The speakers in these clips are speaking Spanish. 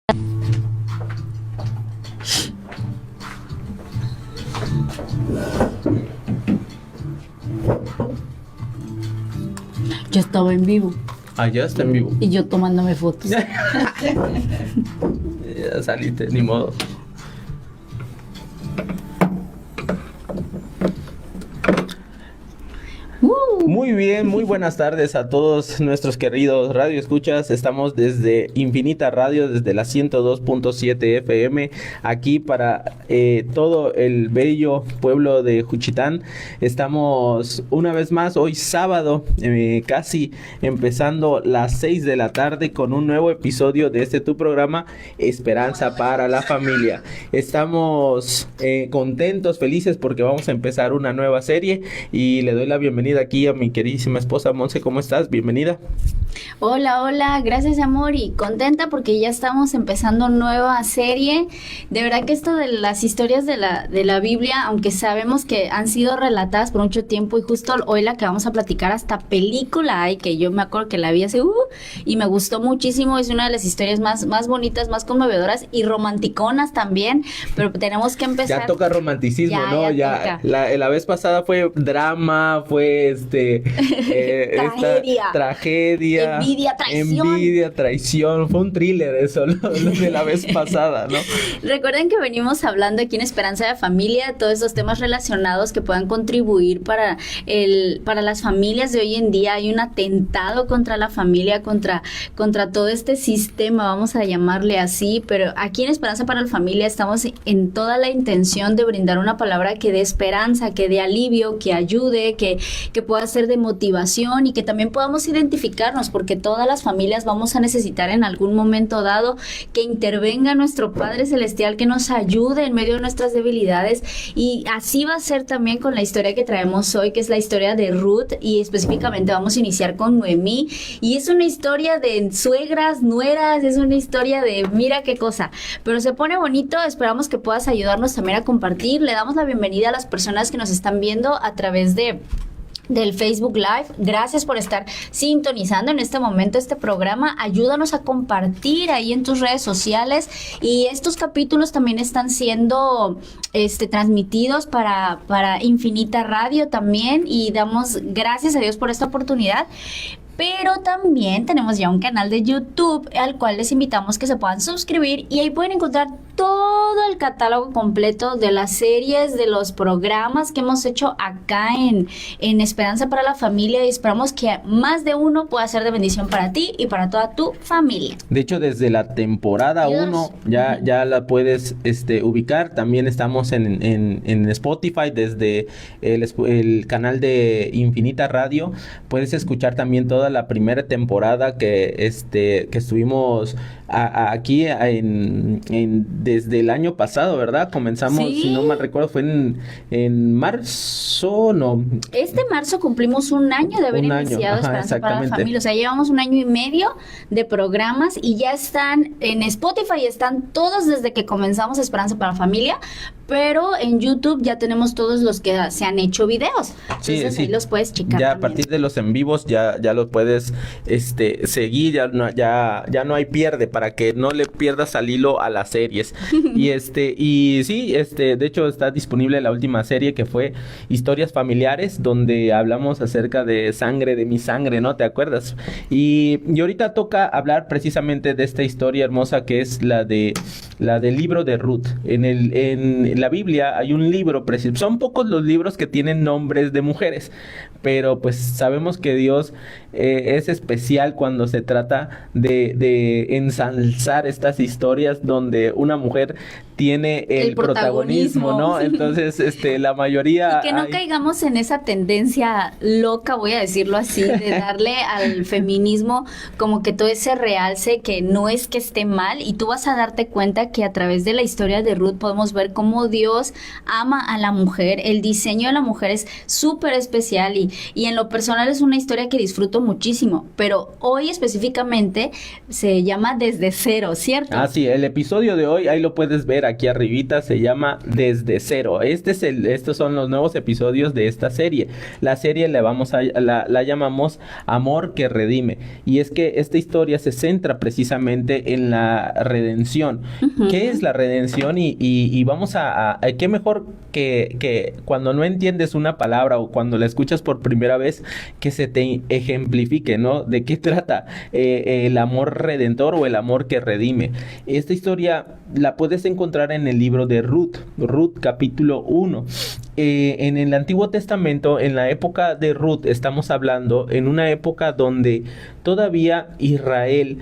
Yo estaba en vivo. Ah, ya está en vivo. Y yo tomándome fotos. Ya saliste, ni modo. Muy bien, muy buenas tardes a todos nuestros queridos radioescuchas. Estamos desde Infinita Radio, desde la 102.7 FM, aquí para todo el bello pueblo de Juchitán. Estamos una vez más, hoy sábado, casi empezando las 6 de la tarde con un nuevo episodio de tu programa, Esperanza para la Familia. Estamos contentos, felices porque vamos a empezar una nueva serie y le doy la bienvenida aquí a mi queridísima esposa Monse. ¿Cómo estás? Bienvenida. Hola, gracias amor, y contenta porque ya estamos empezando nueva serie. De verdad que esto de las historias de la Biblia, aunque sabemos que han sido relatadas por mucho tiempo, y justo hoy la que vamos a platicar, hasta película hay, que yo me acuerdo que la vi hace y me gustó muchísimo. Es una de las historias más bonitas, más conmovedoras y romanticonas también, pero tenemos que empezar. Ya toca romanticismo, ¿no? Ya la vez pasada fue drama, fue tragedia, envidia, traición. Fue un thriller eso, lo de la vez pasada, ¿no? Recuerden que venimos hablando aquí en Esperanza de Familia, todos esos temas relacionados que puedan contribuir para las familias de hoy en día. Hay un atentado contra la familia, contra todo este sistema, vamos a llamarle así, pero aquí en Esperanza para la Familia estamos en toda la intención de brindar una palabra que dé esperanza, que dé alivio, que ayude, que pueda ser de motivación, y que también podamos identificarnos, porque todas las familias vamos a necesitar en algún momento dado que intervenga nuestro Padre Celestial, que nos ayude en medio de nuestras debilidades. Y así va a ser también con la historia que traemos hoy, que es la historia de Ruth, y específicamente vamos a iniciar con Noemí, y es una historia de suegras, nueras, es una historia de mira qué cosa, pero se pone bonito. Esperamos que puedas ayudarnos también a compartir. Le damos la bienvenida a las personas que nos están viendo a través del Facebook Live. Gracias por estar sintonizando en este momento este programa. Ayúdanos a compartir ahí en tus redes sociales, y estos capítulos también están siendo transmitidos para Infinita Radio también, y damos gracias a Dios por esta oportunidad. Pero también tenemos ya un canal de YouTube al cual les invitamos que se puedan suscribir, y ahí pueden encontrar todo el catálogo completo de las series, de los programas que hemos hecho acá en Esperanza para la Familia, y esperamos que más de uno pueda ser de bendición para ti y para toda tu familia. De hecho, desde la temporada 1 ya la puedes ubicar. También estamos en Spotify, desde el canal de Infinita Radio. Puedes escuchar también toda la primera temporada que estuvimos aquí desde el año pasado, ¿verdad? Comenzamos, sí. Si no mal recuerdo, fue en marzo, ¿no? Este marzo cumplimos un año de haber iniciado Esperanza para la Familia. O sea, llevamos un año y medio de programas, y ya están en Spotify, están todos desde que comenzamos Esperanza para la Familia, pero en YouTube ya tenemos todos los que se han hecho videos. Entonces sí. Ahí los puedes checar. Ya también. A partir de los en vivos ya los puedes seguir, ya no hay pierde, para que no le pierdas al hilo a las series. y sí, de hecho está disponible la última serie, que fue Historias Familiares, donde hablamos acerca de sangre de mi sangre, ¿no? ¿Te acuerdas? Y ahorita toca hablar precisamente de esta historia hermosa, que es la del libro de Ruth. En la Biblia hay un libro, son pocos los libros que tienen nombres de mujeres, pero pues sabemos que Dios es especial cuando se trata de ensalzar estas historias donde una mujer tiene el protagonismo, ¿no? Entonces, la mayoría... Y que no caigamos en esa tendencia loca, voy a decirlo así, de darle al feminismo como que todo ese realce, que no es que esté mal, y tú vas a darte cuenta que a través de la historia de Ruth podemos ver cómo Dios ama a la mujer. El diseño de la mujer es súper especial, y en lo personal es una historia que disfruto muchísimo, pero hoy específicamente se llama Desde Cero, ¿cierto? Ah, sí, el episodio de hoy, ahí lo puedes ver aquí arribita, se llama Desde Cero. Estos son los nuevos episodios de esta serie. La serie la llamamos Amor que Redime. Y es que esta historia se centra precisamente en la redención. Ujú. ¿Qué es la redención? Y vamos qué mejor que cuando no entiendes una palabra o cuando la escuchas por primera vez, que se te ejemplifique, ¿no? ¿De qué trata el amor redentor o el amor que redime? Esta historia la puedes encontrar en el libro de Ruth capítulo 1. En el Antiguo Testamento, en la época de Ruth, estamos hablando en una época donde todavía Israel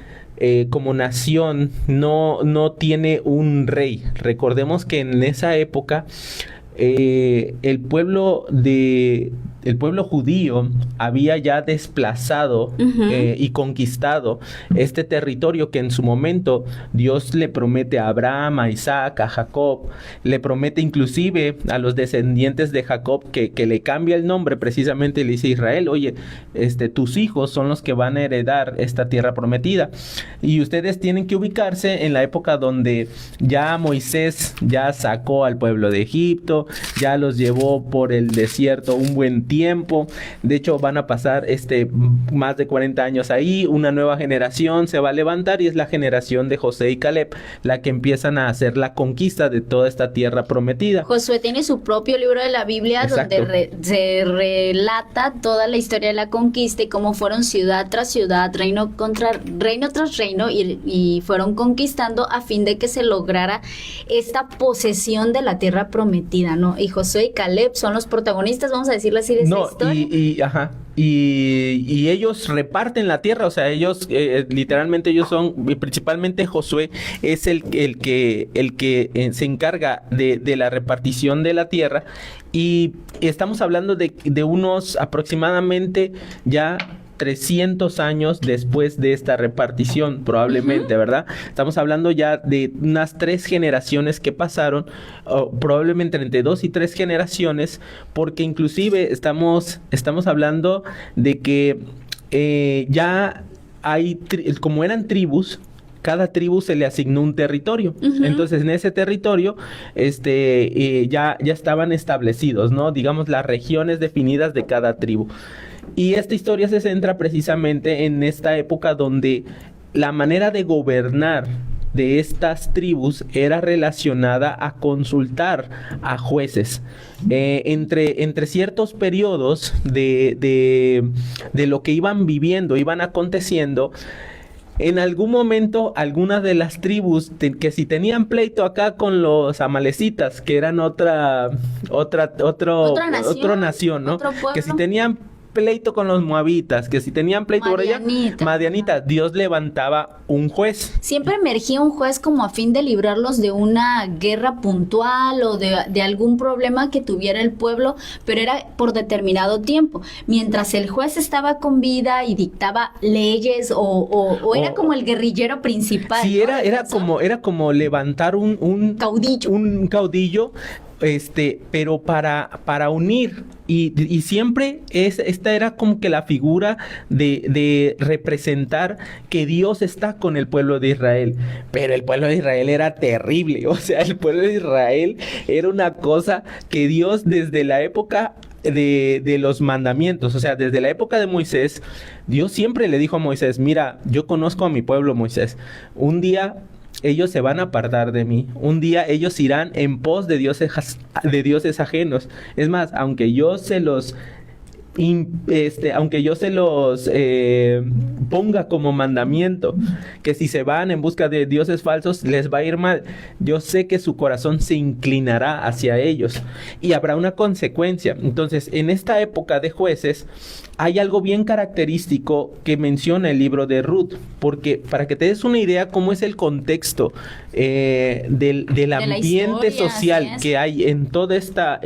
como nación no tiene un rey. Recordemos que en esa época el pueblo judío había ya desplazado y conquistado este territorio que en su momento Dios le promete a Abraham, a Isaac, a Jacob, le promete inclusive a los descendientes de Jacob que le cambia el nombre precisamente, le dice a Israel, oye, tus hijos son los que van a heredar esta tierra prometida, y ustedes tienen que ubicarse en la época donde ya Moisés ya sacó al pueblo de Egipto, ya los llevó por el desierto un buen tiempo. De hecho, van a pasar más de 40 años ahí, una nueva generación se va a levantar y es la generación de Josué y Caleb la que empiezan a hacer la conquista de toda esta tierra prometida. Josué tiene su propio libro de la Biblia. Exacto. Donde se relata toda la historia de la conquista y cómo fueron ciudad tras ciudad, reino tras reino y fueron conquistando a fin de que se lograra esta posesión de la tierra prometida, ¿no? Y Josué y Caleb son los protagonistas, vamos a decirlo así, de esa historia. Y ellos reparten la tierra, o sea, ellos literalmente ellos son, principalmente Josué es el que se encarga de la repartición de la tierra, y estamos hablando de unos aproximadamente ya 300 años después de esta repartición, probablemente, ¿verdad? Estamos hablando ya de unas 3 generaciones que pasaron, probablemente entre 2 y 3 generaciones, porque inclusive estamos hablando de que ya hay, como eran tribus, cada tribu se le asignó un territorio. Entonces, en ese territorio, ya estaban establecidos, ¿no? Digamos, las regiones definidas de cada tribu. Y esta historia se centra precisamente en esta época donde la manera de gobernar de estas tribus era relacionada a consultar a jueces. Entre ciertos periodos de lo que iban viviendo, iban aconteciendo, en algún momento algunas de las tribus que si tenían pleito acá con los amalecitas, que eran otra nación, ¿no? Que si tenían pleito con los moabitas, que si tenían pleito por allá, madianita, Dios levantaba un juez. Siempre emergía un juez como a fin de librarlos de una guerra puntual o de algún problema que tuviera el pueblo, pero era por determinado tiempo. Mientras el juez estaba con vida y dictaba leyes o era como el guerrillero principal. Sí, ¿no? era como levantar un caudillo, pero para unir, y siempre esta era como que la figura de representar que Dios está con el pueblo de Israel. Pero el pueblo de Israel era terrible, o sea, el pueblo de Israel era una cosa que Dios desde la época de los mandamientos, o sea, desde la época de Moisés, Dios siempre le dijo a Moisés, mira, yo conozco a mi pueblo, Moisés, un día ellos se van a apartar de mí. Un día ellos irán en pos de dioses ajenos. Es más, aunque yo se los ponga como mandamiento, que si se van en busca de dioses falsos les va a ir mal, yo sé que su corazón se inclinará hacia ellos y habrá una consecuencia. Entonces, en esta época de jueces hay algo bien característico que menciona el libro de Ruth, porque para que te des una idea cómo es el contexto del ambiente social que hay en toda esta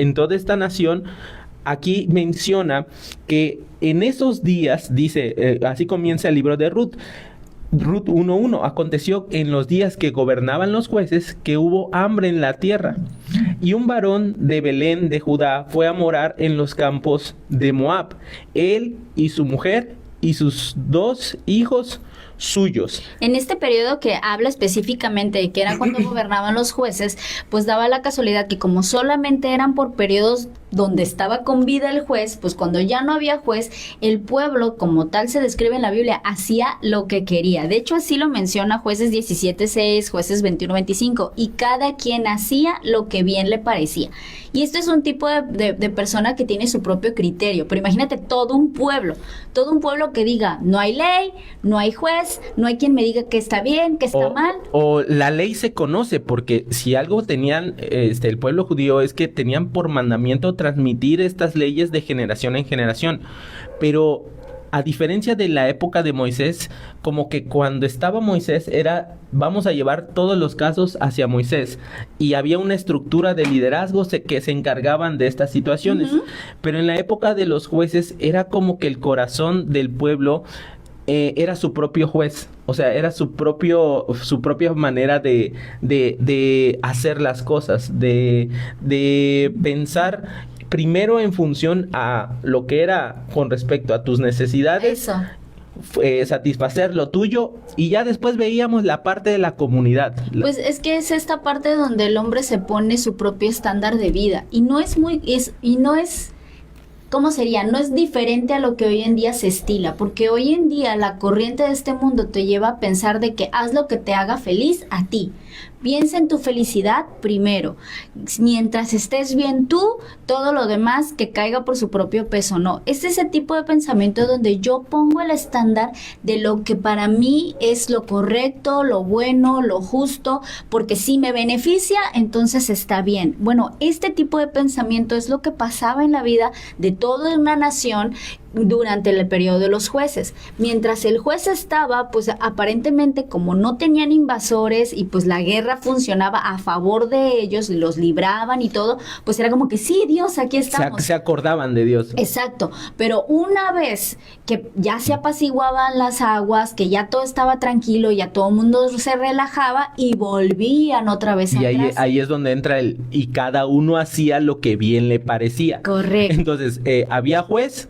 nación. Aquí menciona que en esos días, dice, así comienza el libro de Ruth. Ruth 1:1, aconteció en los días que gobernaban los jueces que hubo hambre en la tierra, y un varón de Belén de Judá fue a morar en los campos de Moab, él y su mujer y sus 2 hijos suyos. En este periodo que habla específicamente de que era cuando gobernaban los jueces, pues daba la casualidad que como solamente eran por periodos donde estaba con vida el juez, pues cuando ya no había juez, el pueblo, como tal se describe en la Biblia, hacía lo que quería. De hecho, así lo menciona Jueces 17:6, Jueces 21:25, y cada quien hacía lo que bien le parecía. Y esto es un tipo de persona que tiene su propio criterio. Pero imagínate todo un pueblo que diga, no hay ley, no hay juez, no hay quien me diga que está bien, que está mal. O la ley se conoce, porque si algo tenían el pueblo judío es que tenían por mandamiento transmitir estas leyes de generación en generación. Pero a diferencia de la época de Moisés, como que cuando estaba Moisés era, vamos a llevar todos los casos hacia Moisés, y había una estructura de liderazgo que se encargaban de estas situaciones. Pero en la época de los jueces era como que el corazón del pueblo era su propio juez, o sea, era su propia manera de hacer las cosas, de pensar primero en función a lo que era con respecto a tus necesidades. Eso. Satisfacer lo tuyo, y ya después veíamos la parte de la comunidad. Pues es que es esta parte donde el hombre se pone su propio estándar de vida, y no es ¿cómo sería? No es diferente a lo que hoy en día se estila, porque hoy en día la corriente de este mundo te lleva a pensar de que haz lo que te haga feliz a ti. Piensa en tu felicidad primero. Mientras estés bien tú, todo lo demás que caiga por su propio peso. No, es ese tipo de pensamiento donde yo pongo el estándar de lo que para mí es lo correcto, lo bueno, lo justo, porque si me beneficia, entonces está bien. Bueno, este tipo de pensamiento es lo que pasaba en la vida de toda una nación durante el periodo de los jueces. Mientras el juez estaba, pues aparentemente como no tenían invasores y pues la guerra funcionaba a favor de ellos, los libraban y todo, pues era como que sí, Dios, aquí estamos. Se acordaban de Dios. Exacto, pero una vez que ya se apaciguaban las aguas, que ya todo estaba tranquilo, ya todo el mundo se relajaba y volvían otra vez y atrás. ahí es donde entra y cada uno hacía lo que bien le parecía. Correcto. Entonces, había juez,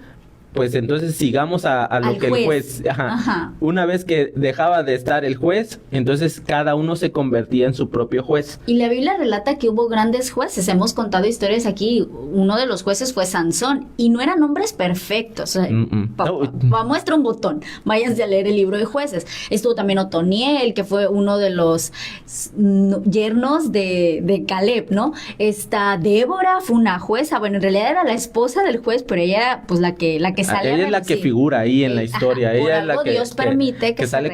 pues entonces sigamos a lo que el juez. Ajá. Una vez que dejaba de estar el juez, entonces cada uno se convertía en su propio juez. Y la Biblia relata que hubo grandes jueces. Hemos contado historias aquí. Uno de los jueces fue Sansón, y no eran hombres perfectos. Muestra un botón. Váyanse a leer el libro de Jueces. Estuvo también Otoniel, que fue uno de los yernos de Caleb, ¿no? Débora fue una jueza. Bueno, en realidad era la esposa del juez, pero ella era pues la que sale. Ella es la que figura ahí en la historia. Ella es la que Dios permite que sale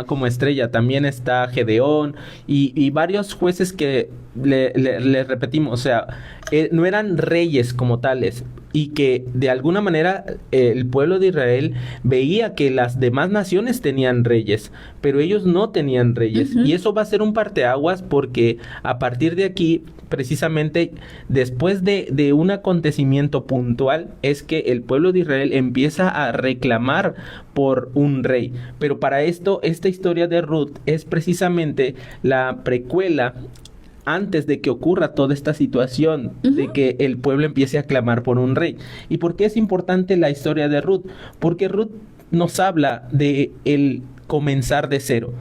como estrella. También está Gedeón y varios jueces que le repetimos, o sea, no eran reyes como tales, y que de alguna manera el pueblo de Israel veía que las demás naciones tenían reyes, pero ellos no tenían reyes. Y eso va a ser un parteaguas, porque a partir de aquí, precisamente después de un acontecimiento puntual, es que el pueblo de Israel empieza a reclamar por un rey. Pero para esto, esta historia de Ruth es precisamente la precuela antes de que ocurra toda esta situación de que el pueblo empiece a clamar por un rey. ¿Y por qué es importante la historia de Ruth? Porque Ruth nos habla de el comenzar de cero.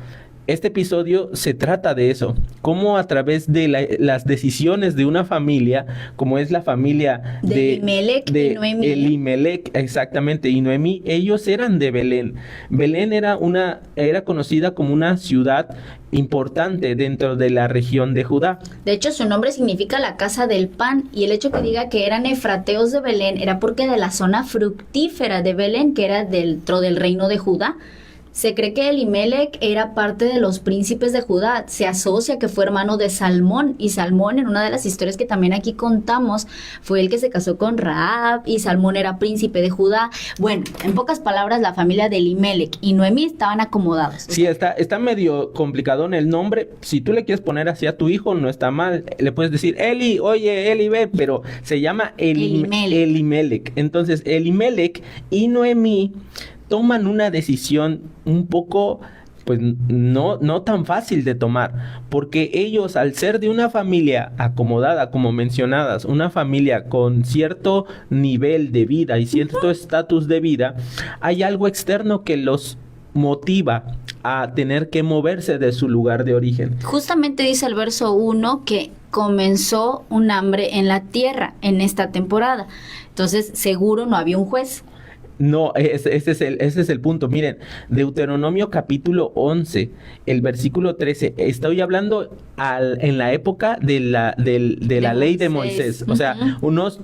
Este episodio se trata de eso, cómo a través de las decisiones de una familia, como es la familia de Elimelec y Noemí. Elimelec, exactamente, y Noemí, ellos eran de Belén. Belén era conocida como una ciudad importante dentro de la región de Judá. De hecho, su nombre significa la casa del pan, y el hecho que diga que eran efrateos de Belén era porque de la zona fructífera de Belén, que era dentro del reino de Judá. Se cree que Elimelec era parte de los príncipes de Judá. Se asocia que fue hermano de Salmón, y Salmón, en una de las historias que también aquí contamos, fue el que se casó con Rahab, y Salmón era príncipe de Judá. Bueno, en pocas palabras, la familia de Elimelec y Noemí estaban acomodados. Sí, está medio complicado en el nombre. Si tú le quieres poner así a tu hijo, no está mal. Le puedes decir, Eli, oye, Eli, ve, pero se llama Elimelec. Entonces, Elimelec y Noemí toman una decisión un poco pues no tan fácil de tomar, porque ellos, al ser de una familia acomodada, como mencionadas, una familia con cierto nivel de vida y cierto estatus de vida, hay algo externo que los motiva a tener que moverse de su lugar de origen. Justamente dice el verso 1 que comenzó un hambre en la tierra en esta temporada. Entonces, seguro no había un juez. No, ese es el punto. Miren, Deuteronomio capítulo 11, el versículo 13. Estoy hablando en la época de la ley de Moisés. O sea, unos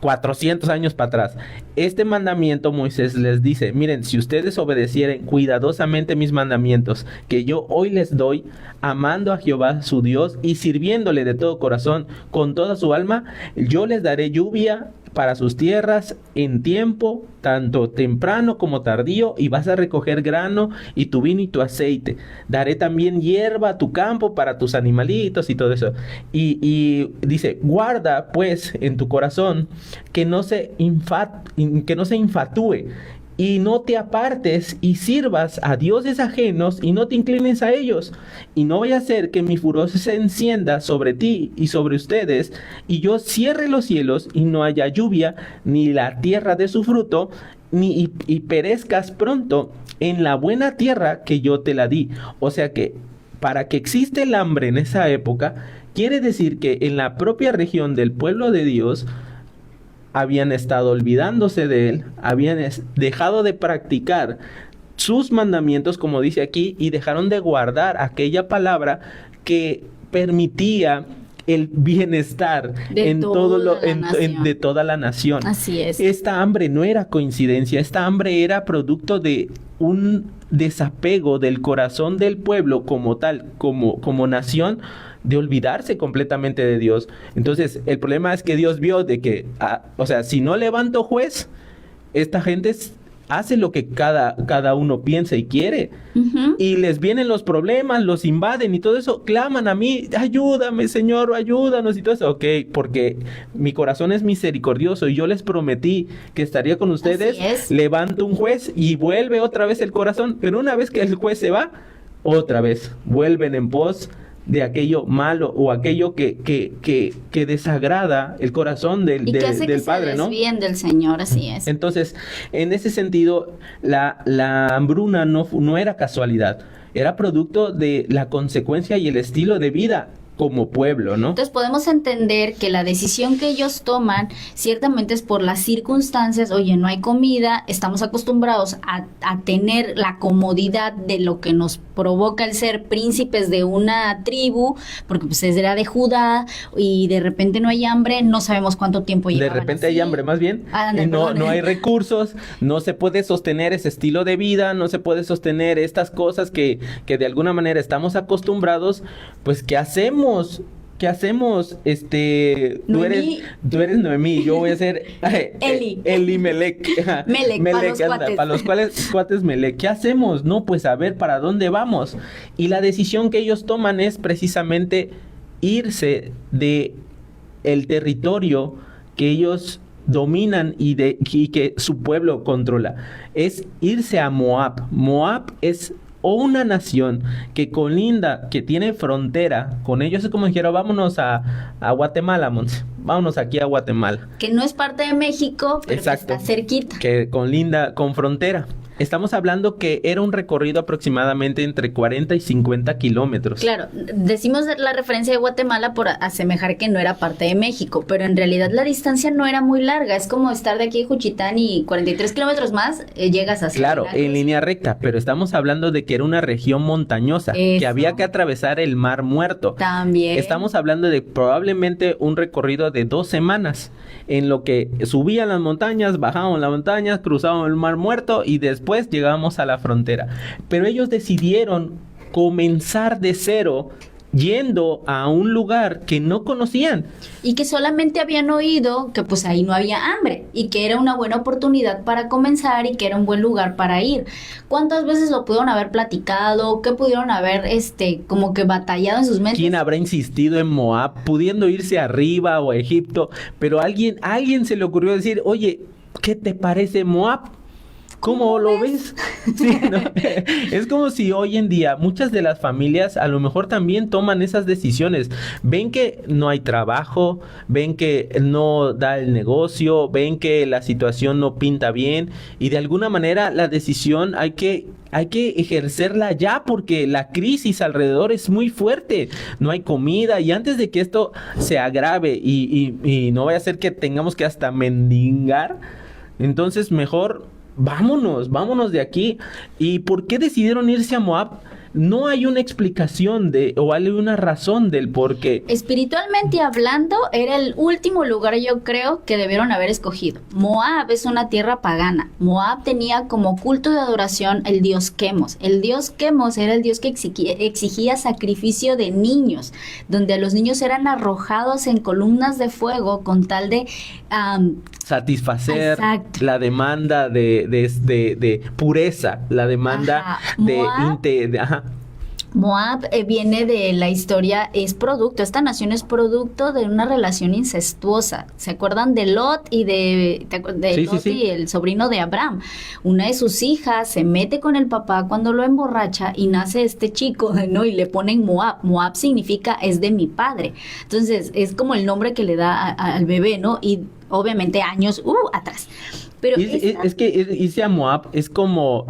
400 años para atrás. Este mandamiento Moisés les dice: miren, si ustedes obedecieren cuidadosamente mis mandamientos, que yo hoy les doy, amando a Jehová su Dios y sirviéndole de todo corazón, con toda su alma, yo les daré lluvia para sus tierras en tiempo tanto temprano como tardío, y vas a recoger grano y tu vino y tu aceite. Daré también hierba a tu campo para tus animalitos y todo eso. Y dice: guarda pues en tu corazón que no se infatúe, y no te apartes y sirvas a dioses ajenos y no te inclines a ellos. Y no vaya a ser que mi furor se encienda sobre ti y sobre ustedes, y yo cierre los cielos y no haya lluvia, ni la tierra de su fruto, y perezcas pronto en la buena tierra que yo te la di. O sea que para que existe el hambre en esa época, quiere decir que en la propia región del pueblo de Dios habían estado olvidándose de él, habían dejado de practicar sus mandamientos, como dice aquí, y dejaron de guardar aquella palabra que permitía el bienestar de toda la nación. Así es. Esta hambre no era coincidencia, esta hambre era producto de un desapego del corazón del pueblo como tal, como nación, de olvidarse completamente de Dios. Entonces, el problema es que Dios vio de que, o sea, si no levanto juez, esta gente hace lo que cada uno piensa y quiere. Uh-huh. Y les vienen los problemas, los invaden y todo eso, claman a mí: ayúdame, Señor, ayúdanos y todo eso. Ok, porque mi corazón es misericordioso y yo les prometí que estaría con ustedes. Levanto un juez y vuelve otra vez el corazón, pero una vez que el juez se va, otra vez vuelven en pos de aquello malo o aquello que desagrada el corazón del Padre, ¿no? Bien del Señor, así es. Entonces, en ese sentido, la hambruna no era casualidad, era producto de la consecuencia y el estilo de vida como pueblo, ¿no? Entonces podemos entender que la decisión que ellos toman ciertamente es por las circunstancias. Oye, no hay comida, estamos acostumbrados a tener la comodidad de lo que nos provoca el ser príncipes de una tribu, porque pues era de Judá, y de repente no hay hambre, no sabemos cuánto tiempo llevan. De repente hay hambre, más bien, no hay recursos, no se puede sostener ese estilo de vida, no se puede sostener estas cosas que de alguna manera estamos acostumbrados. Pues, ¿qué hacemos? ¿Qué hacemos? Tú eres Noemí, yo voy a ser Elimelec. Melec, para los cuates Melec. ¿Qué hacemos? No, pues a ver para dónde vamos. Y la decisión que ellos toman es precisamente irse de el territorio que ellos dominan y que su pueblo controla. Es irse a Moab. Moab es una nación que colinda, que tiene frontera con ellos. Es como dijeron: vámonos a Guatemala, Monse. Vámonos aquí a Guatemala. Que no es parte de México, pero exacto, está cerquita. Que colinda con frontera. Estamos hablando que era un recorrido aproximadamente entre 40 y 50 kilómetros. Claro, decimos la referencia de Guatemala por asemejar que no era parte de México, pero en realidad la distancia no era muy larga. Es como estar de aquí de Juchitán y 43 kilómetros más, llegas a Claro, en línea recta, pero estamos hablando de que era una región montañosa, que había que atravesar el Mar Muerto. También. Estamos hablando de probablemente un recorrido de 2 semanas, en lo que subían las montañas, bajaban las montañas, cruzaban el Mar Muerto y después llegamos a la frontera. Pero ellos decidieron comenzar de cero, yendo a un lugar que no conocían. Y que solamente habían oído que pues ahí no había hambre y que era una buena oportunidad para comenzar y que era un buen lugar para ir. ¿Cuántas veces lo pudieron haber platicado? ¿Qué pudieron haber como que batallado en sus mentes? ¿Quién habrá insistido en Moab, pudiendo irse arriba o a Egipto? Pero alguien se le ocurrió decir: oye, ¿qué te parece Moab? ¿Cómo lo ves? Sí, ¿no? Es como si hoy en día muchas de las familias a lo mejor también toman esas decisiones. Ven que no hay trabajo, ven que no da el negocio, ven que la situación no pinta bien y de alguna manera la decisión hay que ejercerla ya porque la crisis alrededor es muy fuerte. No hay comida y antes de que esto se agrave y no vaya a ser que tengamos que hasta mendigar, entonces mejor vámonos de aquí. ¿Y por qué decidieron irse a Moab? No hay una explicación o hay una razón del por qué. Espiritualmente hablando, era el último lugar, yo creo, que debieron haber escogido. Moab es una tierra pagana. Moab tenía como culto de adoración el dios Quemos. El dios Quemos era el dios que exigía sacrificio de niños, donde los niños eran arrojados en columnas de fuego con tal de satisfacer exacto. la demanda de pureza, la demanda Moab viene de la historia, esta nación es producto de una relación incestuosa. ¿Se acuerdan de Lot y de Lot y el sobrino de Abraham? Una de sus hijas se mete con el papá cuando lo emborracha y nace este chico, ¿no? Y le ponen Moab. Moab significa es de mi padre. Entonces, es como el nombre que le da al bebé, ¿no? Y obviamente años atrás. Pero es que irse a Moab es como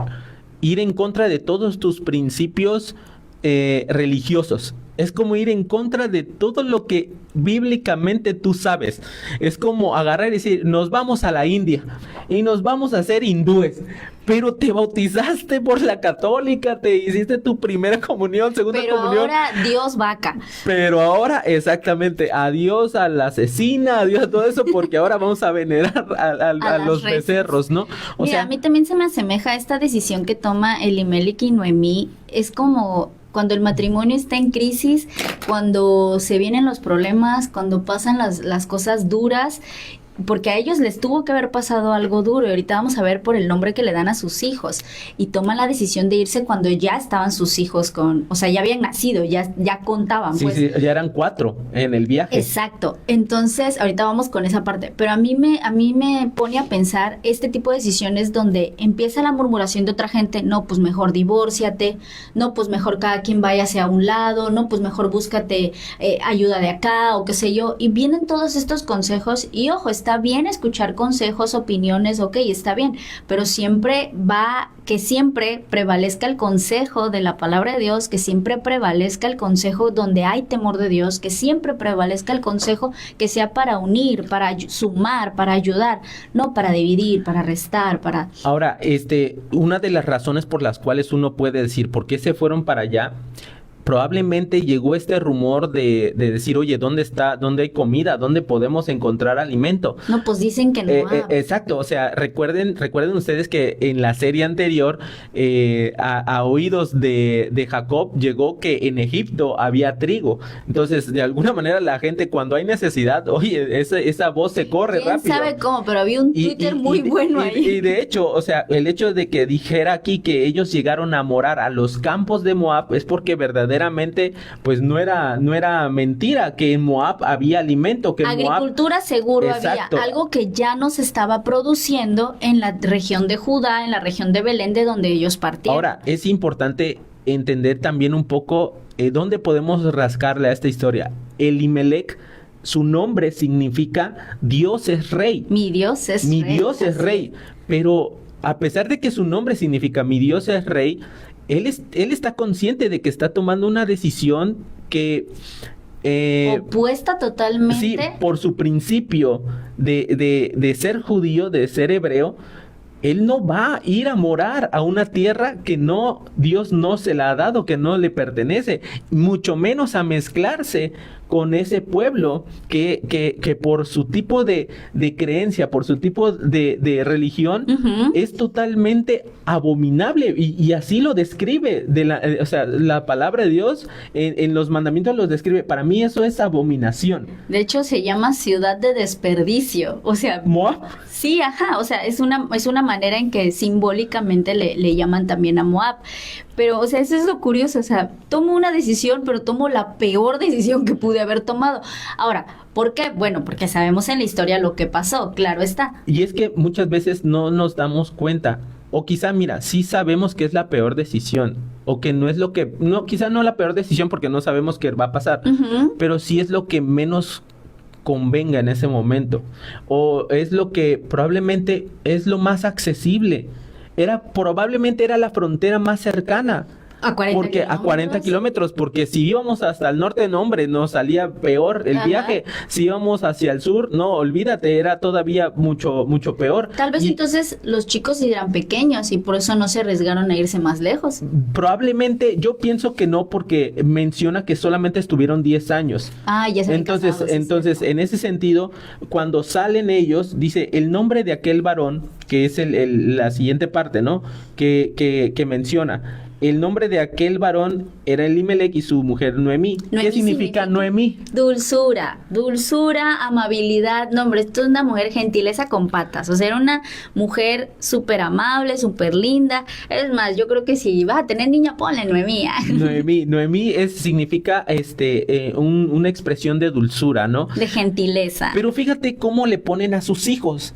ir en contra de todos tus principios religiosos. Es como ir en contra de todo lo que bíblicamente tú sabes. Es como agarrar y decir, nos vamos a la India y nos vamos a hacer hindúes. Pero te bautizaste por la católica, te hiciste tu primera comunión, segunda comunión. Pero ahora Dios vaca. Pero ahora, exactamente, adiós a la asesina, adiós a todo eso, porque ahora vamos a venerar a los becerros, ¿no? Mira, a mí también se me asemeja esta decisión que toma Elimelech y Noemí. Es como cuando el matrimonio está en crisis, cuando se vienen los problemas, cuando pasan las cosas duras, porque a ellos les tuvo que haber pasado algo duro y ahorita vamos a ver por el nombre que le dan a sus hijos y toman la decisión de irse cuando ya estaban sus hijos ya habían nacido, ya contaban. Sí, ya eran 4 en el viaje. Exacto, entonces ahorita vamos con esa parte, pero a mí me pone a pensar este tipo de decisiones donde empieza la murmuración de otra gente, no, pues mejor divórciate, no, pues mejor cada quien vaya hacia un lado, no, pues mejor búscate ayuda de acá o qué sé yo, y vienen todos estos consejos y ojo, está bien escuchar consejos, opiniones, ok, está bien, pero que siempre prevalezca el consejo de la palabra de Dios, que siempre prevalezca el consejo donde hay temor de Dios, que siempre prevalezca el consejo que sea para unir, para sumar, para ayudar, no para dividir, para restar, para... Ahora, una de las razones por las cuales uno puede decir por qué se fueron para allá, probablemente llegó este rumor de decir, oye, ¿dónde hay comida? ¿Dónde podemos encontrar alimento? No, pues dicen que no. Exacto, o sea, recuerden ustedes que en la serie anterior, a oídos de Jacob, llegó que en Egipto había trigo. Entonces, de alguna manera la gente cuando hay necesidad, oye, esa voz se corre rápido. ¿Quién sabe cómo? Pero había un Twitter muy bueno ahí. Y de hecho, o sea, el hecho de que dijera aquí que ellos llegaron a morar a los campos de Moab es porque verdaderamente pues no era mentira que en Moab había alimento, que agricultura Moab, seguro exacto, había algo que ya no se estaba produciendo en la región de Judá, en la región de Belén, de donde ellos partieron. Ahora, es importante entender también un poco dónde podemos rascarle a esta historia. Elimelech, su nombre significa Dios es rey. Mi Dios es rey. Mi rey. Dios es rey. Pero a pesar de que su nombre significa mi Dios es rey, él está consciente de que está tomando una decisión que... opuesta totalmente. Sí, por su principio de ser judío, de ser hebreo, él no va a ir a morar a una tierra que Dios no se la ha dado, que no le pertenece, mucho menos a mezclarse con ese pueblo que por su tipo de creencia, por su tipo de religión, es totalmente abominable, y así lo describe, o sea, la palabra de Dios en los mandamientos lo describe. Para mí eso es abominación. De hecho, se llama ciudad de desperdicio, o sea... ¿Moab? Sí, ajá, o sea, es una manera en que simbólicamente le llaman también a Moab. Pero, o sea, eso es lo curioso, o sea, tomo una decisión, pero tomo la peor decisión que pude haber tomado. Ahora, ¿por qué? Bueno, porque sabemos en la historia lo que pasó, claro está. Y es que muchas veces no nos damos cuenta O quizá, mira, sí sabemos que es la peor decisión, o que no es lo que, no, quizá no la peor decisión porque no sabemos qué va a pasar, pero sí es lo que menos convenga en ese momento, o es lo que probablemente es lo más accesible. Probablemente era la frontera más cercana. A 40 porque kilómetros. A 40 kilómetros, porque si íbamos hasta el norte, no, hombre, nos salía peor el viaje. Si íbamos hacia el sur, no, olvídate, era todavía mucho, mucho peor. Tal vez entonces los chicos eran pequeños y por eso no se arriesgaron a irse más lejos. Probablemente, yo pienso que no, porque menciona que solamente estuvieron 10 años. Ya se Entonces, en ese sentido, cuando salen ellos, dice el nombre de aquel varón, que es la siguiente parte, ¿no? Que menciona. El nombre de aquel varón era Elimelech y su mujer Noemí. ¿Qué significa Noemí? Dulzura, amabilidad. No, hombre, esto es una mujer gentileza con patas. O sea, era una mujer súper amable, súper linda. Es más, yo creo que si vas a tener niña, ponle Noemí. Noemí significa una expresión de dulzura, ¿no? De gentileza. Pero fíjate cómo le ponen a sus hijos.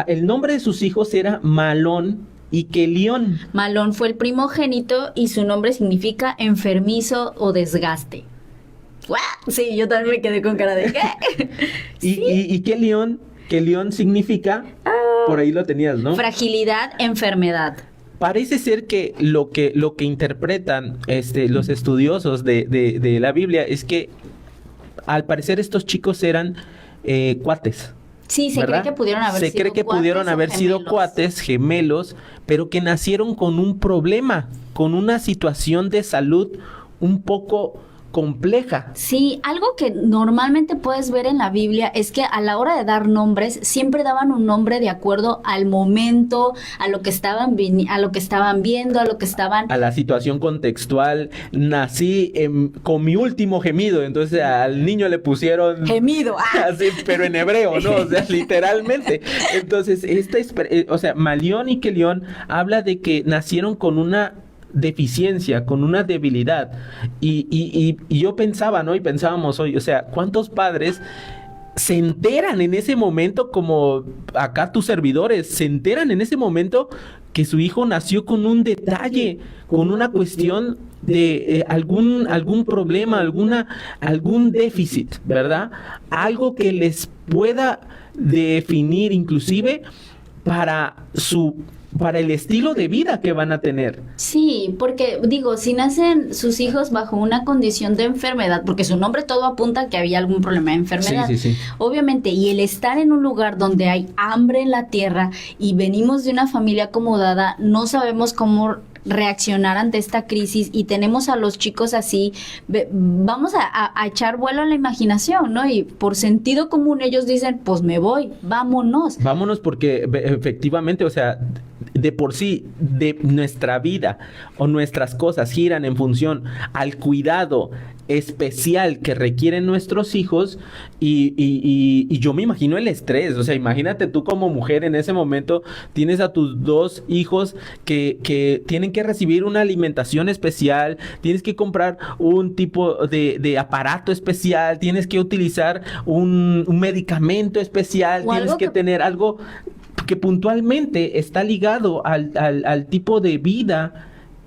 El nombre de sus hijos era Malón y Kelión. Malón fue el primogénito y su nombre significa enfermizo o desgaste. ¡Guau! Sí, yo también me quedé con cara de ¿qué? ¿Sí? Y Kelión significa, por ahí lo tenías, ¿no? Fragilidad, enfermedad. Parece ser que lo que interpretan los estudiosos de la Biblia es que al parecer estos chicos eran cuates. Sí, se cree que pudieron haber sido cuates, gemelos, pero que nacieron con un problema, con una situación de salud un poco compleja. Sí, algo que normalmente puedes ver en la Biblia es que a la hora de dar nombres siempre daban un nombre de acuerdo al momento, a lo que estaban viendo, a lo que estaban a la situación contextual. Nací con mi último gemido, entonces al niño le pusieron gemido, así, pero en hebreo, ¿no? O sea, literalmente. Entonces, Malión y Kelión habla de que nacieron con una deficiencia, con una debilidad. Y yo pensaba, ¿no? Y pensábamos hoy, o sea, ¿cuántos padres se enteran en ese momento, como acá tus servidores, se enteran en ese momento que su hijo nació con un detalle, con una cuestión de algún problema, algún déficit, ¿verdad? Algo que les pueda definir inclusive para el estilo de vida que van a tener. Sí, porque digo, si nacen sus hijos bajo una condición de enfermedad, porque su nombre todo apunta a que había algún problema de enfermedad. Sí. Obviamente, y el estar en un lugar donde hay hambre en la tierra y venimos de una familia acomodada, no sabemos cómo reaccionar ante esta crisis y tenemos a los chicos así, vamos a echar vuelo a la imaginación, ¿no? Y por sentido común ellos dicen, pues me voy, vámonos. Vámonos porque efectivamente, o sea, de por sí, de nuestra vida o nuestras cosas giran en función al cuidado especial que requieren nuestros hijos y yo me imagino el estrés. O sea, imagínate tú como mujer en ese momento tienes a tus 2 hijos que tienen que recibir una alimentación especial, tienes que comprar un tipo de aparato especial, tienes que utilizar un medicamento especial, tienes que tener algo que puntualmente está ligado al tipo de vida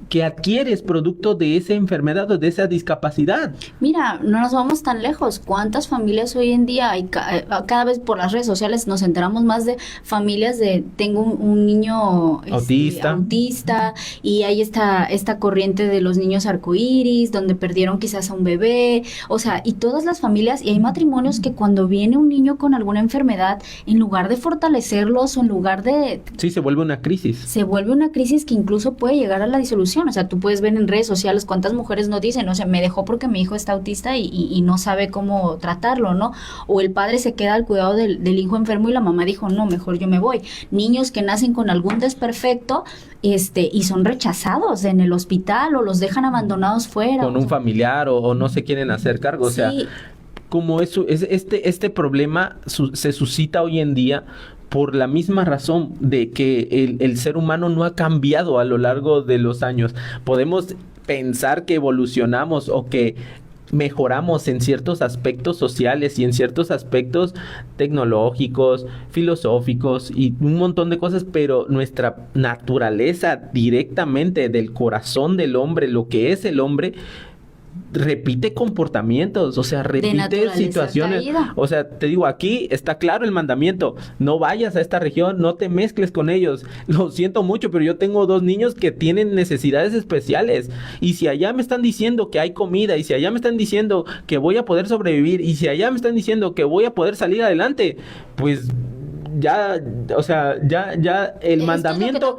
que adquieres producto de esa enfermedad o de esa discapacidad. Mira, no nos vamos tan lejos. ¿Cuántas familias hoy en día hay? Cada vez por las redes sociales nos enteramos más de familias de tengo un niño autista y hay esta corriente de los niños arcoíris donde perdieron quizás a un bebé, o sea, y todas las familias, y hay matrimonios que cuando viene un niño con alguna enfermedad, en lugar de fortalecerlos o en lugar de... Sí, se vuelve una crisis. Se vuelve una crisis que incluso puede llegar a la disolución. O sea, tú puedes ver en redes sociales cuántas mujeres no dicen, o sea, me dejó porque mi hijo está autista y no sabe cómo tratarlo, ¿no? O el padre se queda al cuidado del hijo enfermo y la mamá dijo, no, mejor yo me voy. Niños que nacen con algún desperfecto y son rechazados en el hospital o los dejan abandonados fuera. Con un familiar o no se quieren hacer cargo, o sea, como este problema se suscita hoy en día por la misma razón de que el ser humano no ha cambiado a lo largo de los años. Podemos pensar que evolucionamos o que mejoramos en ciertos aspectos sociales y en ciertos aspectos tecnológicos, filosóficos y un montón de cosas, pero nuestra naturaleza directamente del corazón del hombre, lo que es el hombre, repite comportamientos, o sea, repite situaciones. Caída. O sea, te digo, aquí está claro el mandamiento: no vayas a esta región, no te mezcles con ellos. Lo siento mucho, pero yo tengo 2 niños que tienen necesidades especiales, y si allá me están diciendo que hay comida, y si allá me están diciendo que voy a poder sobrevivir, y si allá me están diciendo que voy a poder salir adelante, pues ya, o sea, ya el mandamiento,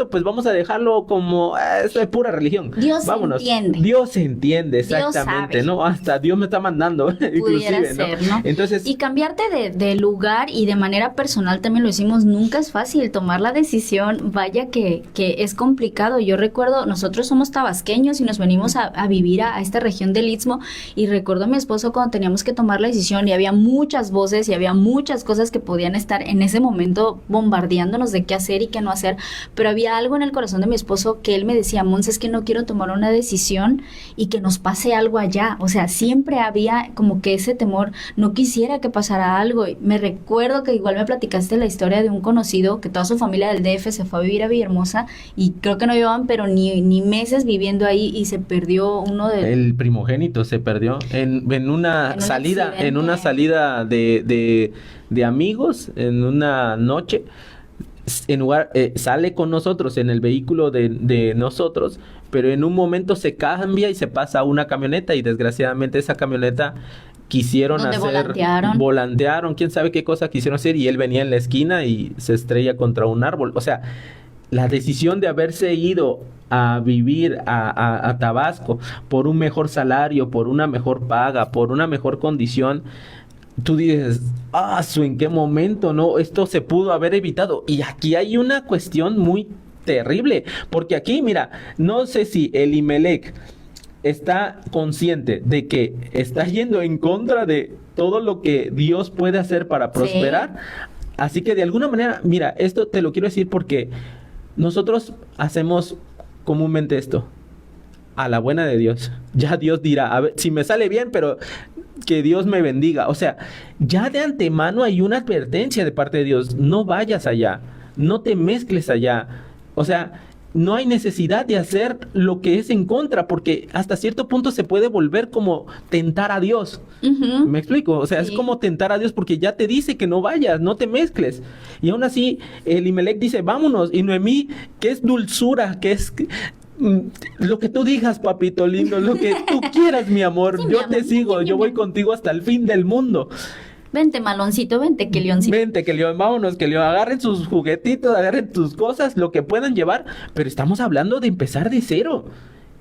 pues vamos a dejarlo como eso es pura religión. Vámonos. Dios se entiende, exactamente, Dios sabe. ¿no? Hasta Dios me está mandando, inclusive, ser, ¿no? ¿no? Entonces, y cambiarte de lugar, y de manera personal también lo hicimos, nunca es fácil tomar la decisión, vaya que es complicado. Yo recuerdo, nosotros somos tabasqueños y nos venimos a vivir a esta región del Istmo, y recuerdo a mi esposo cuando teníamos que tomar la decisión, y había muchas voces y había muchas cosas que podían estar en ese momento bombardeándonos de qué hacer y qué no hacer, pero había algo en el corazón de mi esposo que él me decía: Mons, es que no quiero tomar una decisión y que nos pase algo allá. O sea, siempre había como que ese temor, no quisiera que pasara algo. Y me recuerdo que igual me platicaste la historia de un conocido que toda su familia del DF se fue a vivir a Villahermosa, y creo que no llevaban pero ni meses viviendo ahí, y se perdió uno de... El primogénito se perdió en una salida, en una salida de amigos, en una noche. En lugar, sale con nosotros en el vehículo de nosotros, pero en un momento se cambia y se pasa a una camioneta, y desgraciadamente esa camioneta quisieron volantearon, quién sabe qué cosa quisieron hacer, y él venía en la esquina y se estrella contra un árbol. O sea, la decisión de haberse ido a vivir a Tabasco por un mejor salario, por una mejor paga, por una mejor condición, tú dices, ¿en qué momento, no? Esto se pudo haber evitado. Y aquí hay una cuestión muy terrible, porque aquí, mira, no sé si Elimelech está consciente de que está yendo en contra de todo lo que Dios puede hacer para prosperar. Sí. Así que de alguna manera, mira, esto te lo quiero decir porque nosotros hacemos comúnmente esto: a la buena de Dios. Ya Dios dirá, a ver, si me sale bien, pero que Dios me bendiga. O sea, ya de antemano hay una advertencia de parte de Dios: no vayas allá, no te mezcles allá. O sea, no hay necesidad de hacer lo que es en contra, porque hasta cierto punto se puede volver como tentar a Dios. Uh-huh. ¿Me explico? O sea, sí, es como tentar a Dios, porque ya te dice que no vayas, no te mezcles. Y aún así, Elimelech dice, vámonos. Y Noemí, que es dulzura, que es... lo que tú digas, papito lindo, lo que tú quieras, mi amor, sí, yo mi amor, te sigo, yo voy contigo hasta el fin del mundo. Vente, maloncito, vente, que leoncito. Vente, que león, vámonos, que león, agarren sus juguetitos, agarren tus cosas, lo que puedan llevar, pero estamos hablando de empezar de cero.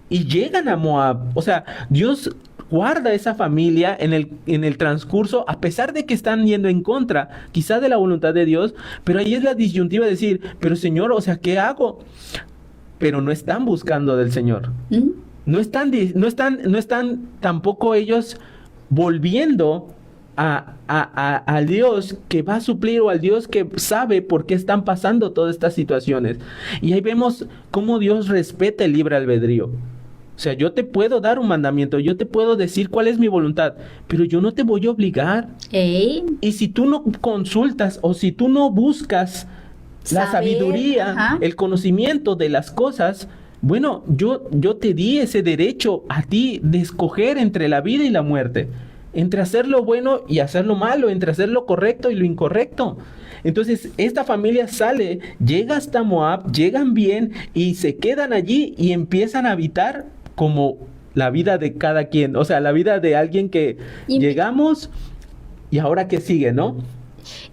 Y llegan a Moab. O sea, Dios guarda esa familia en el transcurso, a pesar de que están yendo en contra, quizá de la voluntad de Dios, pero ahí es la disyuntiva de decir, pero Señor, o sea, ¿qué hago? Pero no están buscando del Señor. ¿Mm? No están tampoco ellos volviendo al Dios que va a suplir, o al Dios que sabe por qué están pasando todas estas situaciones. Y ahí vemos cómo Dios respeta el libre albedrío. O sea, yo te puedo dar un mandamiento, yo te puedo decir cuál es mi voluntad, pero yo no te voy a obligar. Y si tú no consultas, o si tú no buscas la sabiduría, ajá, el conocimiento de las cosas, bueno, yo te di ese derecho a ti de escoger entre la vida y la muerte, entre hacer lo bueno y hacer lo malo, entre hacer lo correcto y lo incorrecto. Entonces, esta familia sale, llega hasta Moab, llegan bien y se quedan allí y empiezan a habitar como la vida de cada quien, o sea, la vida de alguien que llegamos y ahora qué sigue, ¿no?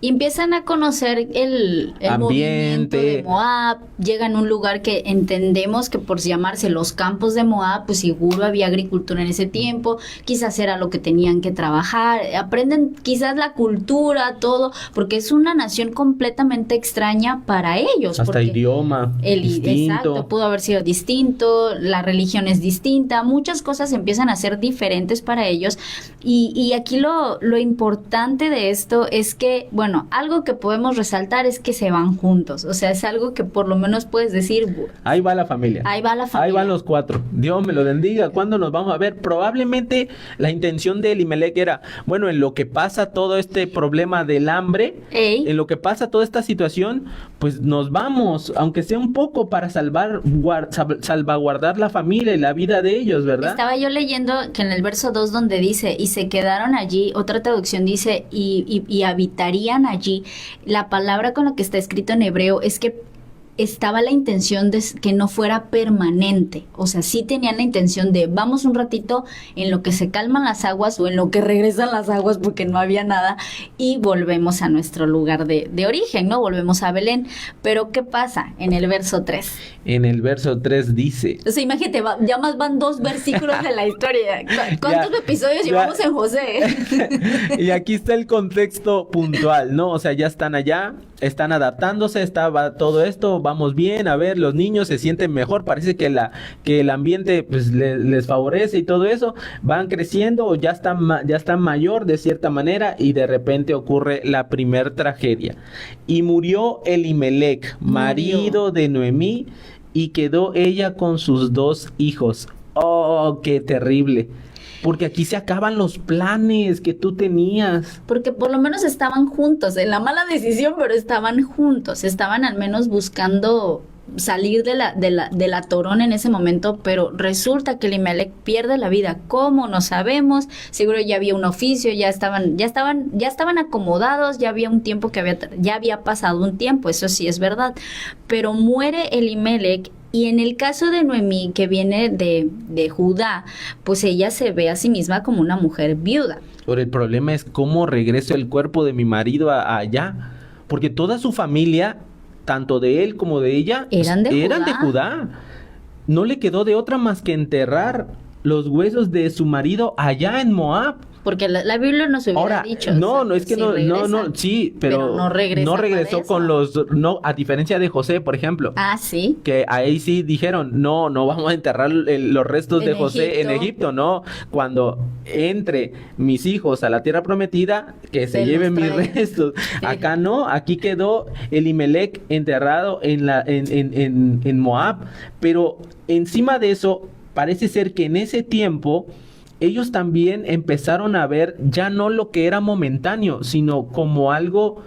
Y empiezan a conocer el movimiento de Moab, llegan a un lugar que entendemos que por llamarse los campos de Moab, pues seguro había agricultura en ese tiempo, quizás era lo que tenían que trabajar, aprenden quizás la cultura, todo, porque es una nación completamente extraña para ellos. Hasta idioma distinto. Exacto, pudo haber sido distinto, la religión es distinta, muchas cosas empiezan a ser diferentes para ellos, y aquí lo importante de esto es que bueno, algo que podemos resaltar es que se van juntos, o sea, es algo que por lo menos puedes decir, ahí va la familia. ahí va la familia. Ahí van los 4. Dios me lo bendiga. ¿Cuándo nos vamos a ver? Probablemente la intención de Elimelech era, bueno, en lo que pasa todo este problema del hambre, en lo que pasa toda esta situación, pues nos vamos, aunque sea un poco para salvaguardar la familia y la vida de ellos, ¿verdad? Estaba yo leyendo que en el verso 2 donde dice, y se quedaron allí, otra traducción dice, y habitarían allí. La palabra con la que está escrito en hebreo es que estaba la intención de que no fuera permanente, o sea, sí tenían la intención de vamos un ratito en lo que se calman las aguas o en lo que regresan las aguas porque no había nada y volvemos a nuestro lugar de origen, ¿no? Volvemos a Belén. Pero ¿qué pasa en el verso 3? En el verso 3 dice... O sea, imagínate, ya más van 2 versículos de la historia. ¿Cuántos episodios llevamos en José? Y aquí está el contexto puntual, ¿no? O sea, ya están allá, están adaptándose, estaba todo esto, vamos bien, a ver, los niños se sienten mejor, parece que el ambiente pues les favorece y todo eso, van creciendo, ya están mayor de cierta manera y de repente ocurre la primer tragedia. Y murió Elimelech, marido de Noemí, y quedó ella con sus 2 hijos. ¡Oh, qué terrible! Porque aquí se acaban los planes que tú tenías. Porque por lo menos estaban juntos, en la mala decisión, pero estaban juntos, estaban al menos buscando salir de la torón en ese momento, pero resulta que Elimelech pierde la vida. ¿Cómo? No sabemos. Seguro ya había un oficio, ya estaban acomodados, ya había un tiempo ya había pasado un tiempo, eso sí es verdad. Pero muere Elimelech. Y en el caso de Noemí, que viene de Judá, pues ella se ve a sí misma como una mujer viuda. Pero el problema es cómo regreso el cuerpo de mi marido allá. Porque toda su familia, tanto de él como de ella, eran de Judá. No le quedó de otra más que enterrar los huesos de su marido allá en Moab. Porque la Biblia nos hubiera dicho. No, es que sí sí, pero no regresó con a diferencia de José, por ejemplo. Ah, sí. Que ahí sí dijeron, no vamos a enterrar los restos de José en Egipto, no. Cuando entre mis hijos a la tierra prometida, que se lleven mis restos. Sí. Acá no, aquí quedó Elimelech enterrado en Moab, pero encima de eso, parece ser que en ese tiempo ellos también empezaron a ver ya no lo que era momentáneo, sino como algo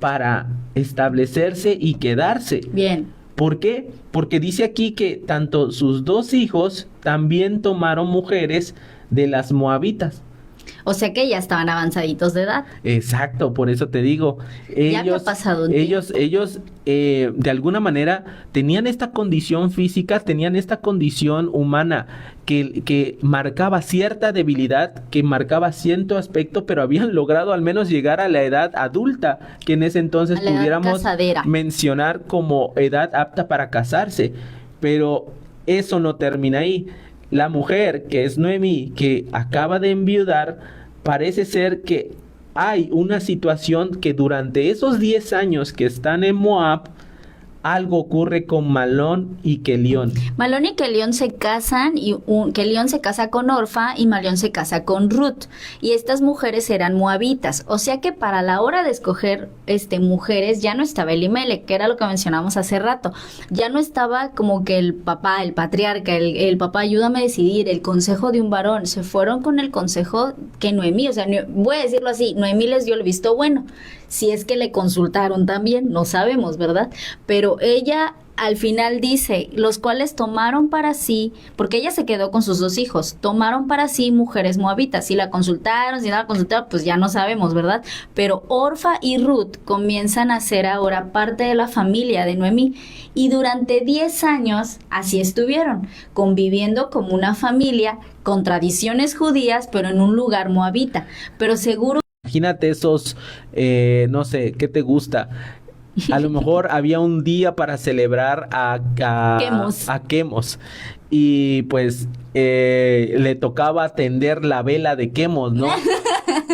para establecerse y quedarse. Bien. ¿Por qué? Porque dice aquí que tanto sus 2 hijos también tomaron mujeres de las moabitas. O sea que ya estaban avanzaditos de edad. Exacto, por eso te digo. Ya había pasado un tiempo. Ellos de alguna manera tenían esta condición física, tenían esta condición humana que marcaba cierta debilidad, que marcaba cierto aspecto, pero habían logrado al menos llegar a la edad adulta, que en ese entonces pudiéramos mencionar como edad apta para casarse. Pero eso no termina ahí. La mujer, que es Noemí, que acaba de enviudar, parece ser que hay una situación que durante esos 10 años que están en Moab, algo ocurre con Malón y Kelión. Malón y Kelión se casan y Kelión se casa con Orfa y Malón se casa con Ruth. Y estas mujeres eran moabitas. O sea que para la hora de escoger mujeres ya no estaba Elimelech, que era lo que mencionamos hace rato. Ya no estaba como que el papá, el patriarca, el papá, ayúdame a decidir, el consejo de un varón. Se fueron con el consejo que Noemí, o sea, voy a decirlo así, Noemí les dio el visto bueno. Si es que le consultaron también, no sabemos, ¿verdad? Pero ella al final dice, los cuales tomaron para sí, porque ella se quedó con sus 2 hijos, tomaron para sí mujeres moabitas. Si la consultaron, si no la consultaron, pues ya no sabemos, ¿verdad? Pero Orfa y Ruth comienzan a ser ahora parte de la familia de Noemí. Y durante 10 años así estuvieron, conviviendo como una familia, con tradiciones judías, pero en un lugar moabita. Pero seguro... Imagínate esos, no sé, ¿qué te gusta? A lo mejor había un día para celebrar a Quemos. Y pues le tocaba atender la vela de Quemos, ¿no?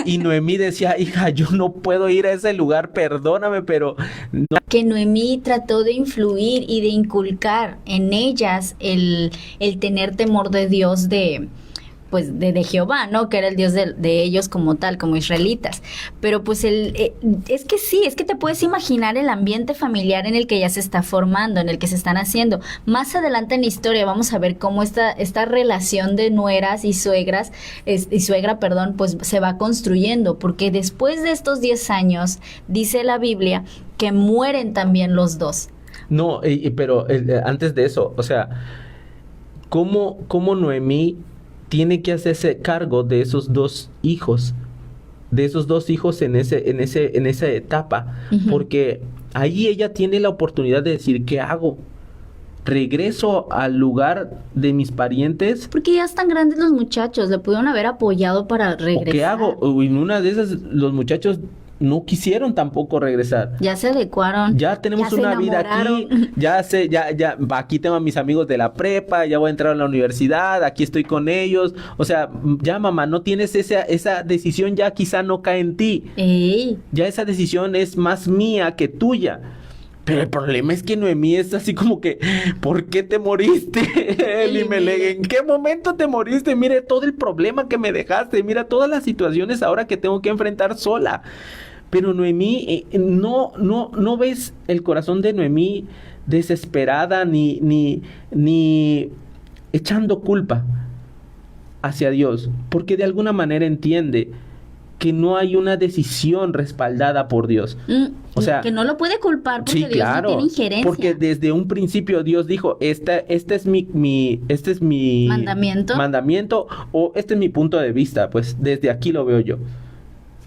Y Noemí decía, hija, yo no puedo ir a ese lugar, perdóname, pero... no. Que Noemí trató de influir y de inculcar en ellas el tener temor de Dios, pues de Jehová, ¿no? Que era el Dios de ellos como tal, como israelitas. Pero pues es que sí, es que te puedes imaginar el ambiente familiar en el que ya se está formando, en el que se están haciendo. Más adelante en la historia vamos a ver cómo esta relación de nueras y suegras, pues se va construyendo, porque después de estos 10 años, dice la Biblia, que mueren también los dos. No, pero antes de eso, o sea, ¿cómo Noemí tiene que hacerse cargo de esos dos hijos? De esos dos hijos en esa etapa, uh-huh. Porque ahí ella tiene la oportunidad de decir, ¿qué hago? ¿Regreso al lugar de mis parientes? Porque ya están grandes los muchachos, le pudieron haber apoyado para regresar. ¿O qué hago? En una de esas, los muchachos no quisieron tampoco regresar. Ya se adecuaron. Ya tenemos una vida aquí. Ya aquí tengo a mis amigos de la prepa, ya voy a entrar a la universidad, aquí estoy con ellos. O sea, ya mamá, no tienes esa decisión, ya quizá no cae en ti. Ey. Ya esa decisión es más mía que tuya. Pero el problema es que Noemí es así como que, ¿por qué te moriste, Elimelech? ¿En qué momento te moriste? Mire todo el problema que me dejaste, mira todas las situaciones ahora que tengo que enfrentar sola. Pero Noemí, no ves el corazón de Noemí desesperada ni echando culpa hacia Dios, porque de alguna manera entiende que no hay una decisión respaldada por Dios. O sea, que no lo puede culpar porque sí, Dios no tiene injerencia. Porque desde un principio Dios dijo, este es mi mandamiento o este es mi punto de vista, pues desde aquí lo veo yo.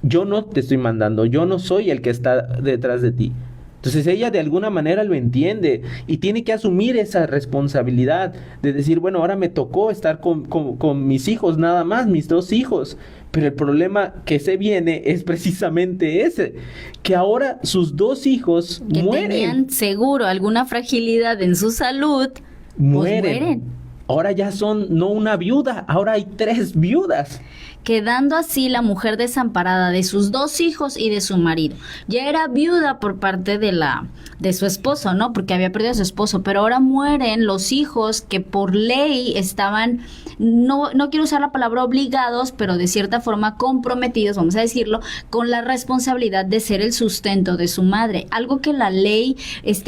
Yo no te estoy mandando, yo no soy el que está detrás de ti. Entonces ella de alguna manera lo entiende y tiene que asumir esa responsabilidad de decir, bueno, ahora me tocó estar con mis hijos nada más, mis dos hijos. Pero el problema que se viene es precisamente ese, que ahora sus dos hijos que mueren. Tenían seguro alguna fragilidad en su salud, mueren. Ahora ya son no una viuda, ahora hay 3 viudas. Quedando así la mujer desamparada de sus 2 hijos y de su marido. Ya era viuda por parte de su esposo, ¿no? Porque había perdido a su esposo, pero ahora mueren los hijos que por ley estaban, no quiero usar la palabra obligados, pero de cierta forma comprometidos, vamos a decirlo, con la responsabilidad de ser el sustento de su madre. Algo que la ley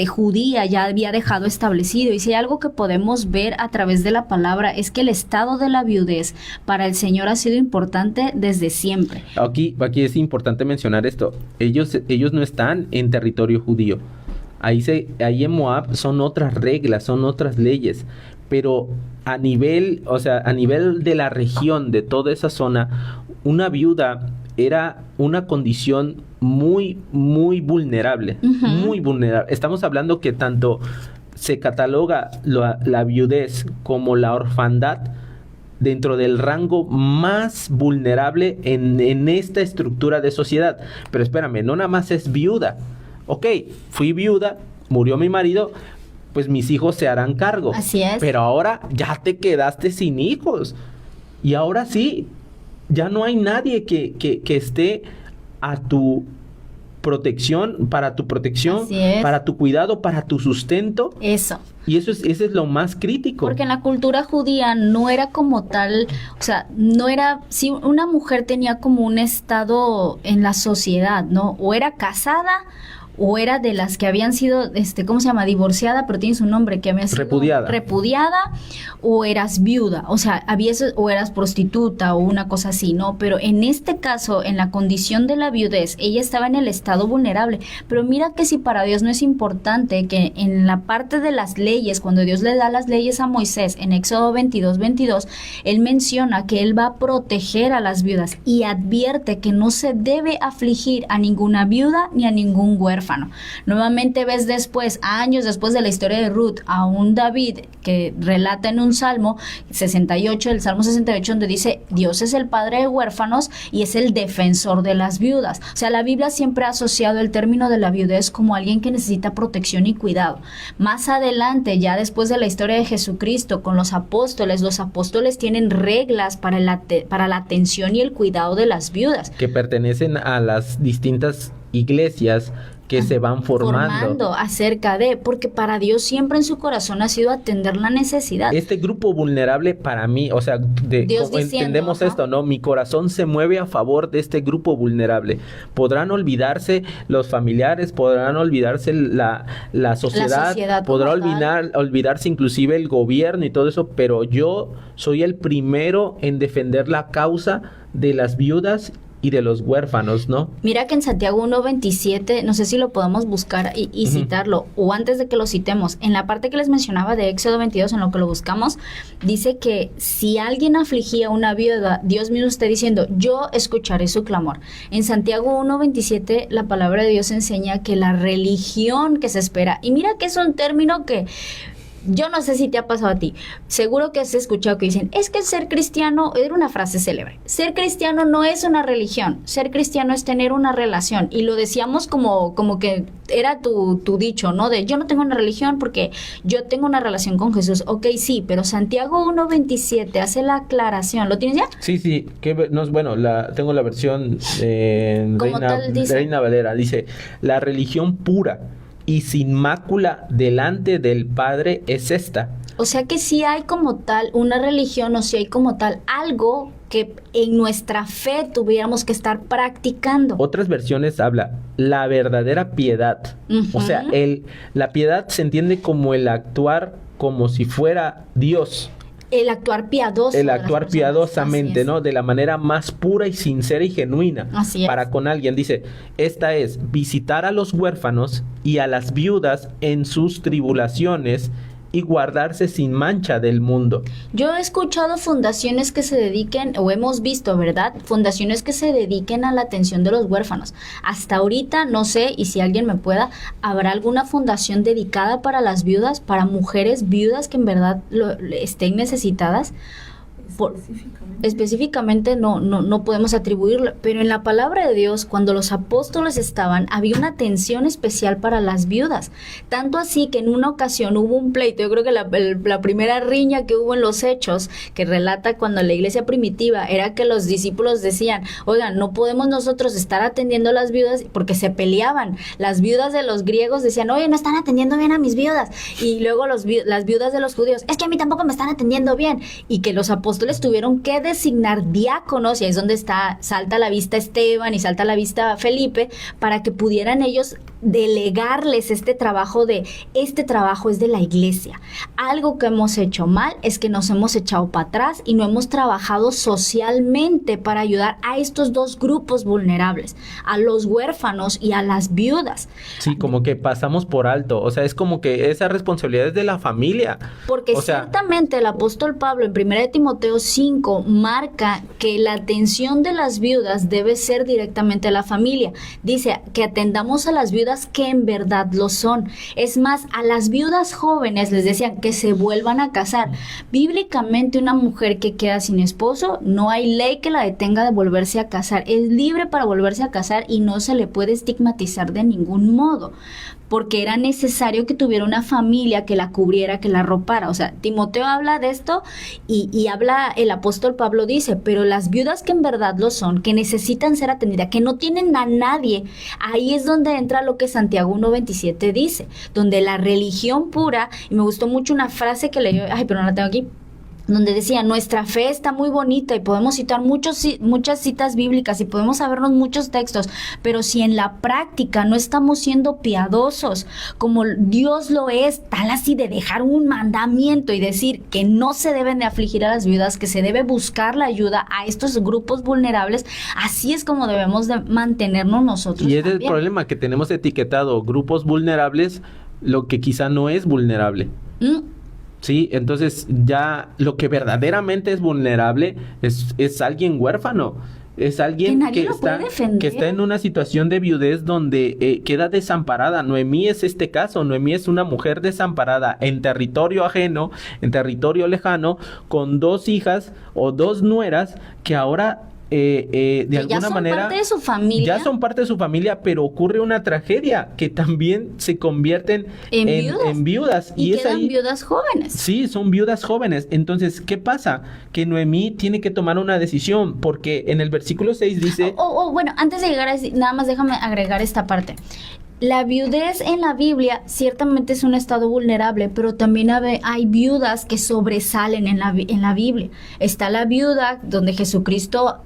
judía ya había dejado establecido. Y si hay algo que podemos ver a través de la palabra es que el estado de la viudez para el Señor ha sido importante desde siempre. Aquí es importante mencionar esto. Ellos no están en territorio judío. Ahí en Moab son otras reglas, son otras leyes. Pero a nivel de la región, de toda esa zona, una viuda era una condición muy, muy vulnerable. Uh-huh. Muy vulnerable. Estamos hablando que tanto se cataloga la viudez como la orfandad dentro del rango más vulnerable en esta estructura de sociedad. Pero espérame, no nada más es viuda. Ok, fui viuda, murió mi marido, pues mis hijos se harán cargo. Así es. Pero ahora ya te quedaste sin hijos. Y ahora sí, ya no hay nadie que esté a tu protección, para tu cuidado, para tu sustento. Eso. Y eso es lo más crítico. Porque en la cultura judía no era como tal, o sea, no era, si una mujer tenía como un estado en la sociedad, ¿no? O era casada o era de las que habían sido, ¿cómo se llama? Divorciada, pero tiene su nombre, que había sido repudiada, o eras viuda, o sea, o eras prostituta o una cosa así, ¿no? Pero en este caso, en la condición de la viudez, ella estaba en el estado vulnerable. Pero mira que si para Dios no es importante que en la parte de las leyes, cuando Dios le da las leyes a Moisés, en Éxodo 22, él menciona que él va a proteger a las viudas y advierte que no se debe afligir a ninguna viuda ni a ningún huérfano. Nuevamente ves después, años después de la historia de Ruth, a un David que relata en un Salmo 68, el Salmo 68, donde dice, Dios es el padre de huérfanos y es el defensor de las viudas. O sea, la Biblia siempre ha asociado el término de la viudez como alguien que necesita protección y cuidado. Más adelante, ya después de la historia de Jesucristo, con los apóstoles tienen reglas para la atención y el cuidado de las viudas. Que pertenecen a las distintas iglesias que se van formando acerca de, porque para Dios siempre en su corazón ha sido atender la necesidad. Este grupo vulnerable para mí, o sea, Dios diciendo, entendemos esto, ¿no? Mi corazón se mueve a favor de este grupo vulnerable. Podrán olvidarse los familiares, podrán olvidarse la sociedad podrá olvidarse inclusive el gobierno y todo eso, pero yo soy el primero en defender la causa de las viudas y de los huérfanos, ¿no? Mira que en Santiago 1:27, no sé si lo podemos buscar y citarlo, o antes de que lo citemos, en la parte que les mencionaba de Éxodo 22, en lo que lo buscamos, dice que si alguien afligía a una viuda, Dios mismo está diciendo, yo escucharé su clamor. En Santiago 1:27, la palabra de Dios enseña que la religión que se espera, y mira que es un término que yo no sé si te ha pasado a ti, seguro que has escuchado que dicen, es que ser cristiano, era una frase célebre, ser cristiano no es una religión, ser cristiano es tener una relación, y lo decíamos como que era tu dicho, ¿no? De yo no tengo una religión porque yo tengo una relación con Jesús. Ok, sí, pero Santiago 1:27 hace la aclaración, ¿lo tienes ya? Sí, que no es bueno, tengo la versión Reina Valera, dice, la religión pura y sin mácula delante del Padre es esta. O sea que si hay como tal una religión o si hay como tal algo que en nuestra fe tuviéramos que estar practicando. Otras versiones habla la verdadera piedad. O sea, la piedad se entiende como el actuar como si fuera Dios. El actuar piadoso. El actuar piadosamente, ¿no? De la manera más pura y sincera y genuina. Así es. Para con alguien. Dice, esta es visitar a los huérfanos y a las viudas en sus tribulaciones y guardarse sin mancha del mundo. Yo he escuchado fundaciones que se dediquen, o hemos visto, ¿verdad? Fundaciones que se dediquen a la atención de los huérfanos. Hasta ahorita, no sé, y si alguien me pueda, ¿habrá alguna fundación dedicada para las viudas, para mujeres viudas que en verdad estén necesitadas? Específicamente no podemos atribuirlo, pero en la palabra de Dios, cuando los apóstoles estaban, había una atención especial para las viudas, tanto así que en una ocasión hubo un pleito. Yo creo que la primera riña que hubo en los Hechos, que relata cuando la iglesia primitiva, era que los discípulos decían, oigan, no podemos nosotros estar atendiendo a las viudas, porque se peleaban. Las viudas de los griegos decían, oye, no están atendiendo bien a mis viudas, y luego las viudas de los judíos, es que a mí tampoco me están atendiendo bien, y que los apóstoles tuvieron que designar diáconos, y ahí es donde salta a la vista Esteban y salta a la vista Felipe, para que pudieran ellos delegarles este trabajo es de la iglesia. Algo que hemos hecho mal es que nos hemos echado para atrás y no hemos trabajado socialmente para ayudar a estos dos grupos vulnerables, a los huérfanos y a las viudas. Sí, como que pasamos por alto, o sea, es como que esa responsabilidad es de la familia. Porque ciertamente el apóstol Pablo en 1 Timoteo 5 marca que la atención de las viudas debe ser directamente a la familia. Dice que atendamos a las viudas que en verdad lo son. Es más, a las viudas jóvenes les decían que se vuelvan a casar. Bíblicamente, una mujer que queda sin esposo, no hay ley que la detenga de volverse a casar. Es libre para volverse a casar y no se le puede estigmatizar de ningún modo, porque era necesario que tuviera una familia que la cubriera, que la arropara. O sea, Timoteo habla de esto y habla, el apóstol Pablo dice, pero las viudas que en verdad lo son, que necesitan ser atendidas, que no tienen a nadie, ahí es donde entra lo que Santiago 1:27 dice, donde la religión pura, y me gustó mucho una frase que leyó, pero no la tengo aquí, donde decía, nuestra fe está muy bonita y podemos citar muchas citas bíblicas y podemos sabernos muchos textos, pero si en la práctica no estamos siendo piadosos como Dios lo es, tal así de dejar un mandamiento y decir que no se deben de afligir a las viudas, que se debe buscar la ayuda a estos grupos vulnerables, así es como debemos de mantenernos nosotros. Y es el problema que tenemos etiquetado grupos vulnerables, lo que quizá no es vulnerable. Sí, entonces ya lo que verdaderamente es vulnerable es alguien huérfano. Es alguien que está en una situación de viudez donde queda desamparada. Noemí es este caso. Noemí es una mujer desamparada en territorio ajeno, en territorio lejano, con 2 hijas o 2 nueras que ahora de alguna manera parte de su familia. Ya son parte de su familia, pero ocurre una tragedia que también se convierten en viudas. Y es quedan ahí, viudas jóvenes. Sí, son viudas jóvenes. Entonces, ¿qué pasa? Que Noemí tiene que tomar una decisión, porque en el versículo 6 dice... Bueno, antes de llegar a nada más déjame agregar esta parte. La viudez en la Biblia ciertamente es un estado vulnerable, pero también hay viudas que sobresalen en la Biblia. Está la viuda donde Jesucristo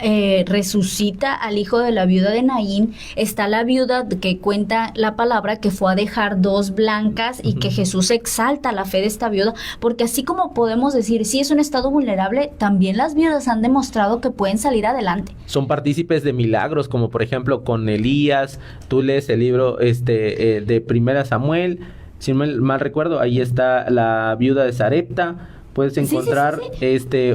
resucita al hijo de la viuda de Naín. Está la viuda que cuenta la palabra que fue a dejar 2 blancas y que Jesús exalta la fe de esta viuda, porque así como podemos decir, sí es un estado vulnerable, también las viudas han demostrado que pueden salir adelante. Son partícipes de milagros, como por ejemplo con Elías. Tú lees el libro de Primera Samuel, si no mal recuerdo, ahí está la viuda de Sarepta. Puedes encontrar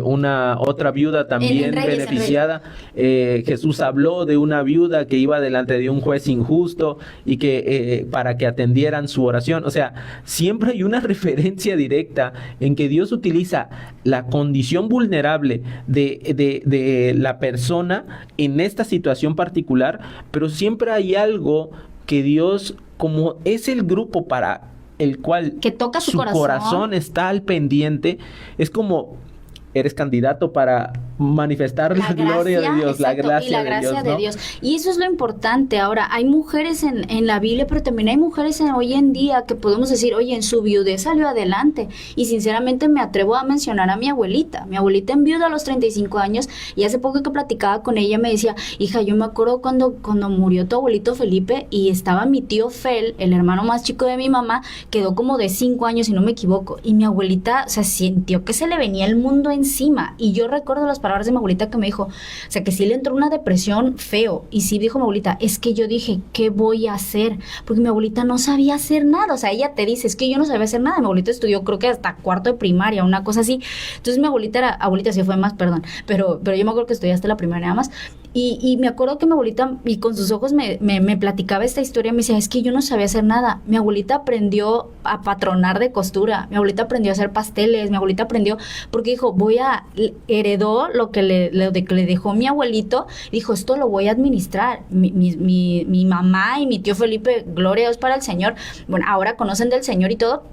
una otra viuda también beneficiada. Jesús habló de una viuda que iba delante de un juez injusto y que para que atendieran su oración. O sea, siempre hay una referencia directa en que Dios utiliza la condición vulnerable de la persona en esta situación particular, pero siempre hay algo que Dios, como es el grupo para el cual que toca su corazón está al pendiente, es como eres candidato para manifestar la gloria de Dios, exacto, la gracia de Dios. Y eso es lo importante. Ahora, hay mujeres en la Biblia, pero también hay mujeres hoy en día que podemos decir, oye, en su viudez salió adelante. Y sinceramente me atrevo a mencionar a mi abuelita. Mi abuelita enviudó a los 35 años y hace poco que platicaba con ella me decía, hija, yo me acuerdo cuando murió tu abuelito Felipe y estaba mi tío Fel, el hermano más chico de mi mamá, quedó como de 5 años, si no me equivoco. Y mi abuelita, o sea, sintió que se le venía el mundo encima. Y yo recuerdo las palabras de mi abuelita que me dijo, o sea, que sí le entró una depresión feo. Y sí dijo mi abuelita, es que yo dije, ¿qué voy a hacer? Porque mi abuelita no sabía hacer nada. O sea, ella te dice, es que yo no sabía hacer nada. Mi abuelita estudió, creo que hasta 4º de primaria, una cosa así. Entonces mi abuelita sí fue más, perdón. Pero yo me acuerdo que estudié hasta la primaria nada más. Y me acuerdo que mi abuelita, y con sus ojos me platicaba esta historia, me decía, es que yo no sabía hacer nada. Mi abuelita aprendió a patronar de costura, mi abuelita aprendió a hacer pasteles, mi abuelita aprendió, porque dijo, heredó lo que le dejó mi abuelito, dijo, esto lo voy a administrar. Mi mamá y mi tío Felipe, gloria a Dios para el Señor, bueno, ahora conocen del Señor y todo,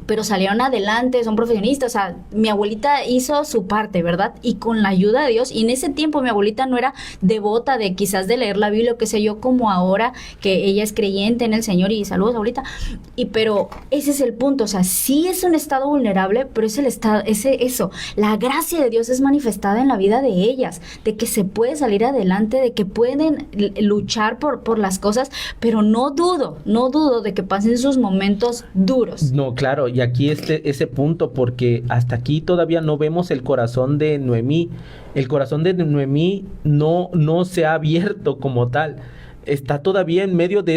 pero salieron adelante, son profesionistas. O sea, mi abuelita hizo su parte, ¿verdad? Y con la ayuda de Dios, y en ese tiempo mi abuelita no era devota de quizás de leer la Biblia o qué sé yo, como ahora que ella es creyente en el Señor, y saludos abuelita, pero ese es el punto. O sea, sí es un estado vulnerable, pero es el estado, la gracia de Dios es manifestada en la vida de ellas, de que se puede salir adelante, de que pueden luchar por las cosas, pero no dudo de que pasen sus momentos duros. No, claro. Y aquí ese punto, porque hasta aquí todavía no vemos el corazón de Noemí. El corazón de Noemí no se ha abierto como tal. Está todavía en medio de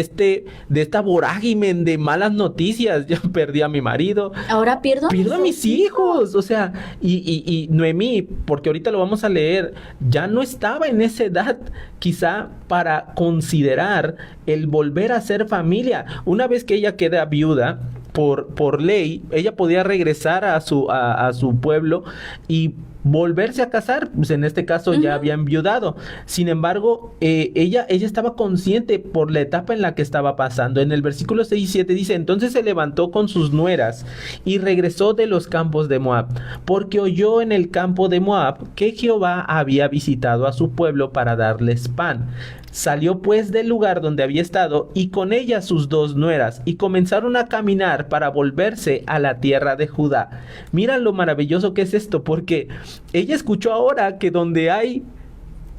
esta vorágine de malas noticias. Ya perdí a mi marido. Ahora pierdo a mis hijos. O sea, y Noemí, porque ahorita lo vamos a leer, ya no estaba en esa edad quizá para considerar el volver a ser familia. Una vez que ella queda viuda, por ley, ella podía regresar a su pueblo y volverse a casar. Pues en este caso ya había enviudado. Sin embargo, ella estaba consciente por la etapa en la que estaba pasando. En el versículo 6 y 7 dice, entonces se levantó con sus nueras y regresó de los campos de Moab, porque oyó en el campo de Moab que Jehová había visitado a su pueblo para darles pan. Salió pues del lugar donde había estado y con ella sus 2 nueras y comenzaron a caminar para volverse a la tierra de Judá. Mira lo maravilloso que es esto, porque ella escuchó ahora que donde hay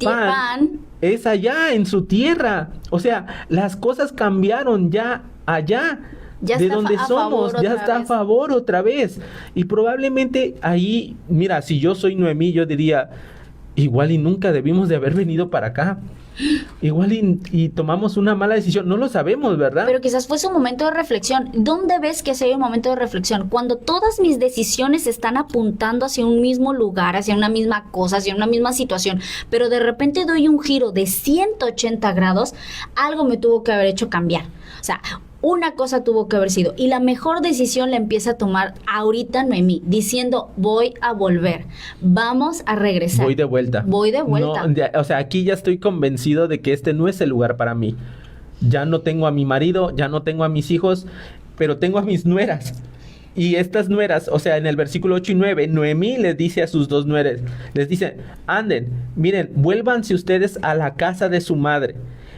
pan es allá en su tierra. O sea, las cosas cambiaron ya allá. Ya de donde somos, ya está a favor otra vez. Y probablemente ahí, mira, si yo soy Noemí, yo diría, igual y nunca debimos de haber venido para acá. Igual y tomamos una mala decisión, no lo sabemos, ¿verdad? Pero quizás fue su momento de reflexión. ¿Dónde ves que hay un momento de reflexión? Cuando todas mis decisiones están apuntando hacia un mismo lugar, hacia una misma cosa, hacia una misma situación, pero de repente doy un giro de 180 grados, algo me tuvo que haber hecho cambiar. O sea, una cosa tuvo que haber sido. Y la mejor decisión la empieza a tomar ahorita Noemí, diciendo, voy a volver, vamos a regresar. Voy de vuelta. Voy de vuelta. No, o sea, aquí ya estoy convencido de que este no es el lugar para mí. Ya no tengo a mi marido, ya no tengo a mis hijos, pero tengo a mis nueras. Y estas nueras, o sea, en el versículo 8 y 9, Noemí les dice a sus dos nueras, les dice, anden, miren, vuélvanse ustedes a la casa de su madre.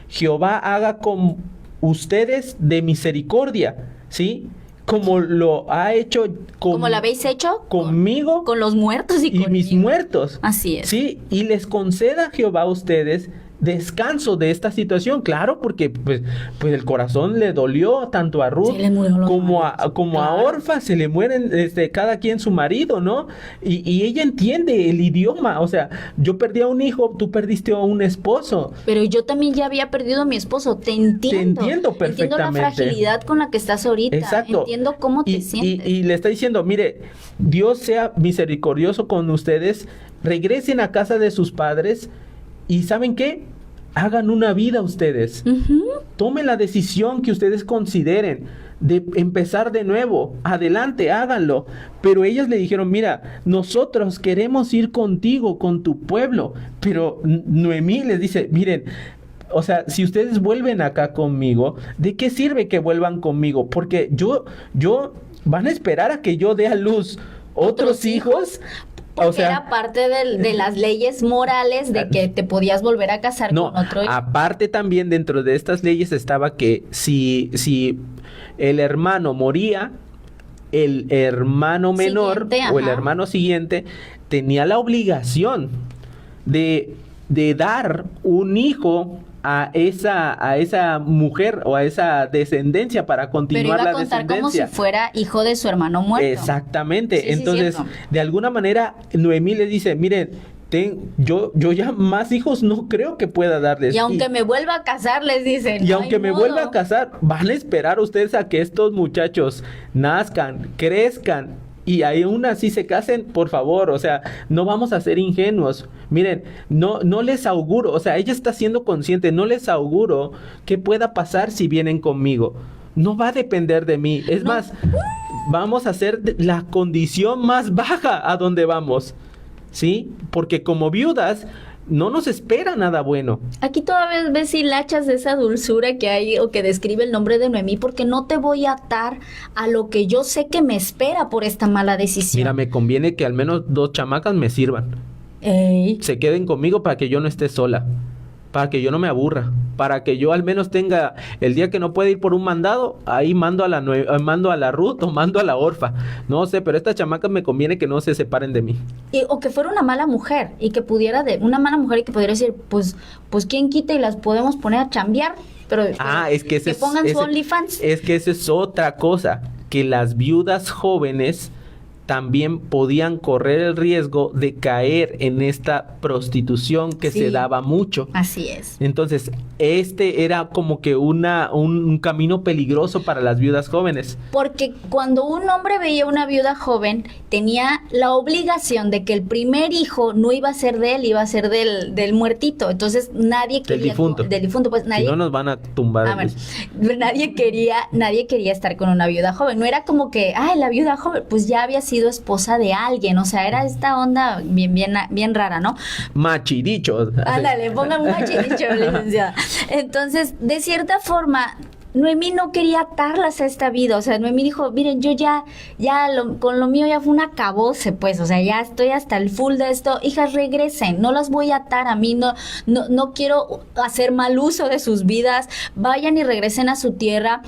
Jehová haga con ustedes de misericordia, ¿sí? Como lo ha hecho como lo habéis hecho conmigo, con los muertos y mis conmigo. muertos. Así es. Sí, y les conceda Jehová a ustedes descanso de esta situación, claro, porque pues el corazón le dolió tanto a Ruth como a Orfa, se le mueren cada quien su marido, ¿no? Y ella entiende el idioma, o sea, yo perdí a un hijo, tú perdiste a un esposo. Pero yo también ya había perdido a mi esposo, te entiendo. Te entiendo perfectamente. Entiendo la fragilidad con la que estás ahorita. Exacto. Entiendo cómo te sientes. Y le está diciendo, mire, Dios sea misericordioso con ustedes, regresen a casa de sus padres. ¿Y saben qué? Hagan una vida ustedes. Tomen la decisión que ustedes consideren de empezar de nuevo. Adelante, háganlo. Pero ellas le dijeron, mira, nosotros queremos ir contigo, con tu pueblo. Pero Noemí les dice, miren, o sea, si ustedes vuelven acá conmigo, ¿de qué sirve que vuelvan conmigo? Porque yo van a esperar a que yo dé a luz otros hijos. Porque o sea, era parte de las leyes morales de que te podías volver a casar con otro hijo. Aparte también dentro de estas leyes estaba que si el hermano moría, el hermano menor o el hermano siguiente tenía la obligación de dar un hijo a esa mujer o a esa descendencia para continuar la descendencia. Pero iba a contar como si fuera hijo de su hermano muerto. Exactamente. Sí, entonces, de alguna manera, Noemí le dice, miren, yo ya más hijos no creo que pueda darles. Y aunque me vuelva a casar, les dicen. Y aunque me vuelva a casar, van a esperar ustedes a que estos muchachos nazcan, crezcan. Y aún así se casen, por favor, o sea, no vamos a ser ingenuos. Miren, no les auguro, o sea, ella está siendo consciente, no les auguro qué pueda pasar si vienen conmigo. No va a depender de mí. Es más, vamos a hacer la condición más baja a donde vamos, ¿sí? Porque como viudas no nos espera nada bueno. Aquí todavía ves hilachas de esa dulzura que hay o que describe el nombre de Noemí, porque no te voy a atar a lo que yo sé que me espera por esta mala decisión. Mira, me conviene que al menos 2 chamacas me sirvan. Se queden conmigo para que yo no esté sola, para que yo no me aburra, para que yo al menos tenga el día que no pueda ir por un mandado, ahí mando a la Ruth o mando a la Orfa. No sé, pero estas chamacas me conviene que no se separen de mí. O que fuera una mala mujer y que pudiera una mala mujer y que pudiera decir, pues quién quita y las podemos poner a chambear, pero es que pongan su OnlyFans. Es que eso es otra cosa, que las viudas jóvenes también podían correr el riesgo de caer en esta prostitución que se daba mucho. Así es. Entonces, era como que un camino peligroso para las viudas jóvenes. Porque cuando un hombre veía una viuda joven, tenía la obligación de que el primer hijo no iba a ser de él, iba a ser del muertito. Entonces, nadie quería... Del difunto. Pues nadie... Si no nos van a tumbar. Nadie quería estar con una viuda joven. No era como que, la viuda joven, pues ya había sido esposa de alguien, o sea, era esta onda bien rara, ¿no? Machidicho. Ándale, pongan machidicho, licenciada. Entonces, de cierta forma, Noemí no quería atarlas a esta vida, o sea, Noemí dijo, miren, yo con lo mío ya fue un acabose, pues, o sea, ya estoy hasta el full de esto, hijas, regresen, no las voy a atar a mí, no quiero hacer mal uso de sus vidas, vayan y regresen a su tierra.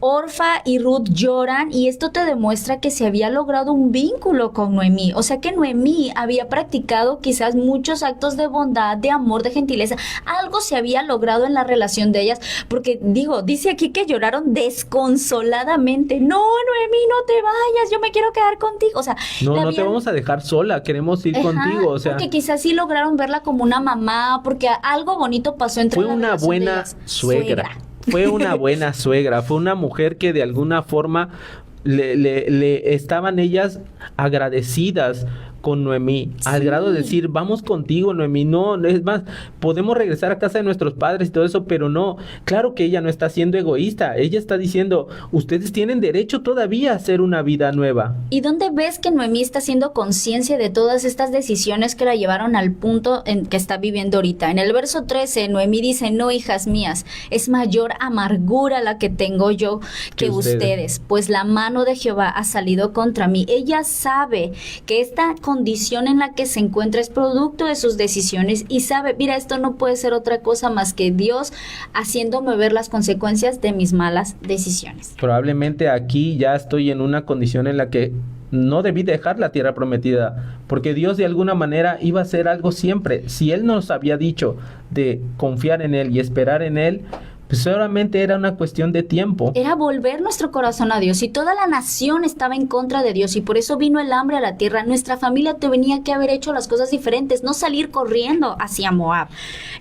Orfa y Ruth lloran y esto te demuestra que se había logrado un vínculo con Noemí, o sea que Noemí había practicado quizás muchos actos de bondad, de amor, de gentileza, algo se había logrado en la relación de ellas, porque dice aquí que lloraron desconsoladamente, no Noemí, no te vayas, yo me quiero quedar contigo, o sea, no te vamos a dejar sola, queremos ir contigo, o sea, porque quizás sí lograron verla como una mamá, porque algo bonito pasó entre fue una buena suegra. Fue una buena suegra, fue una mujer que de alguna forma le estaban ellas agradecidas con Noemí, al grado de decir, vamos contigo, Noemí, no, es más, podemos regresar a casa de nuestros padres y todo eso, pero no, claro que ella no está siendo egoísta, ella está diciendo, ustedes tienen derecho todavía a hacer una vida nueva. ¿Y dónde ves que Noemí está haciendo conciencia de todas estas decisiones que la llevaron al punto en que está viviendo ahorita? En el verso 13, Noemí dice, no, hijas mías, es mayor amargura la que tengo yo que ustedes, pues la mano de Jehová ha salido contra mí. Ella sabe que esta condición en la que se encuentra es producto de sus decisiones y sabe, mira, esto no puede ser otra cosa más que Dios haciéndome ver las consecuencias de mis malas decisiones. Probablemente aquí ya estoy en una condición en la que no debí dejar la tierra prometida, porque Dios de alguna manera iba a hacer algo siempre. Si Él nos había dicho de confiar en Él y esperar en Él, pues solamente era una cuestión de tiempo. Era volver nuestro corazón a Dios, y toda la nación estaba en contra de Dios, y por eso vino el hambre a la tierra. Nuestra familia tenía que haber hecho las cosas diferentes, no salir corriendo hacia Moab.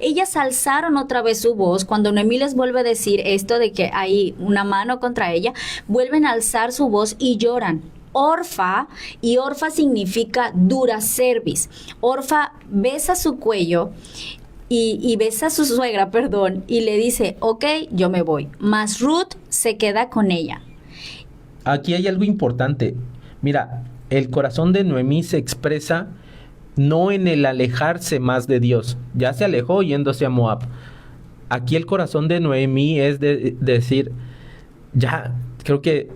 Ellas alzaron otra vez su voz. Cuando Noemí les vuelve a decir esto de que hay una mano contra ella, vuelven a alzar su voz y lloran. Orfa, y Orfa significa dura cerviz. Orfa besa su cuello y besa a su suegra, y le dice, ok, yo me voy. Mas Ruth se queda con ella. Aquí hay algo importante. Mira, el corazón de Noemí se expresa no en el alejarse más de Dios. Ya se alejó yéndose a Moab. Aquí el corazón de Noemí es de decir, ya, creo que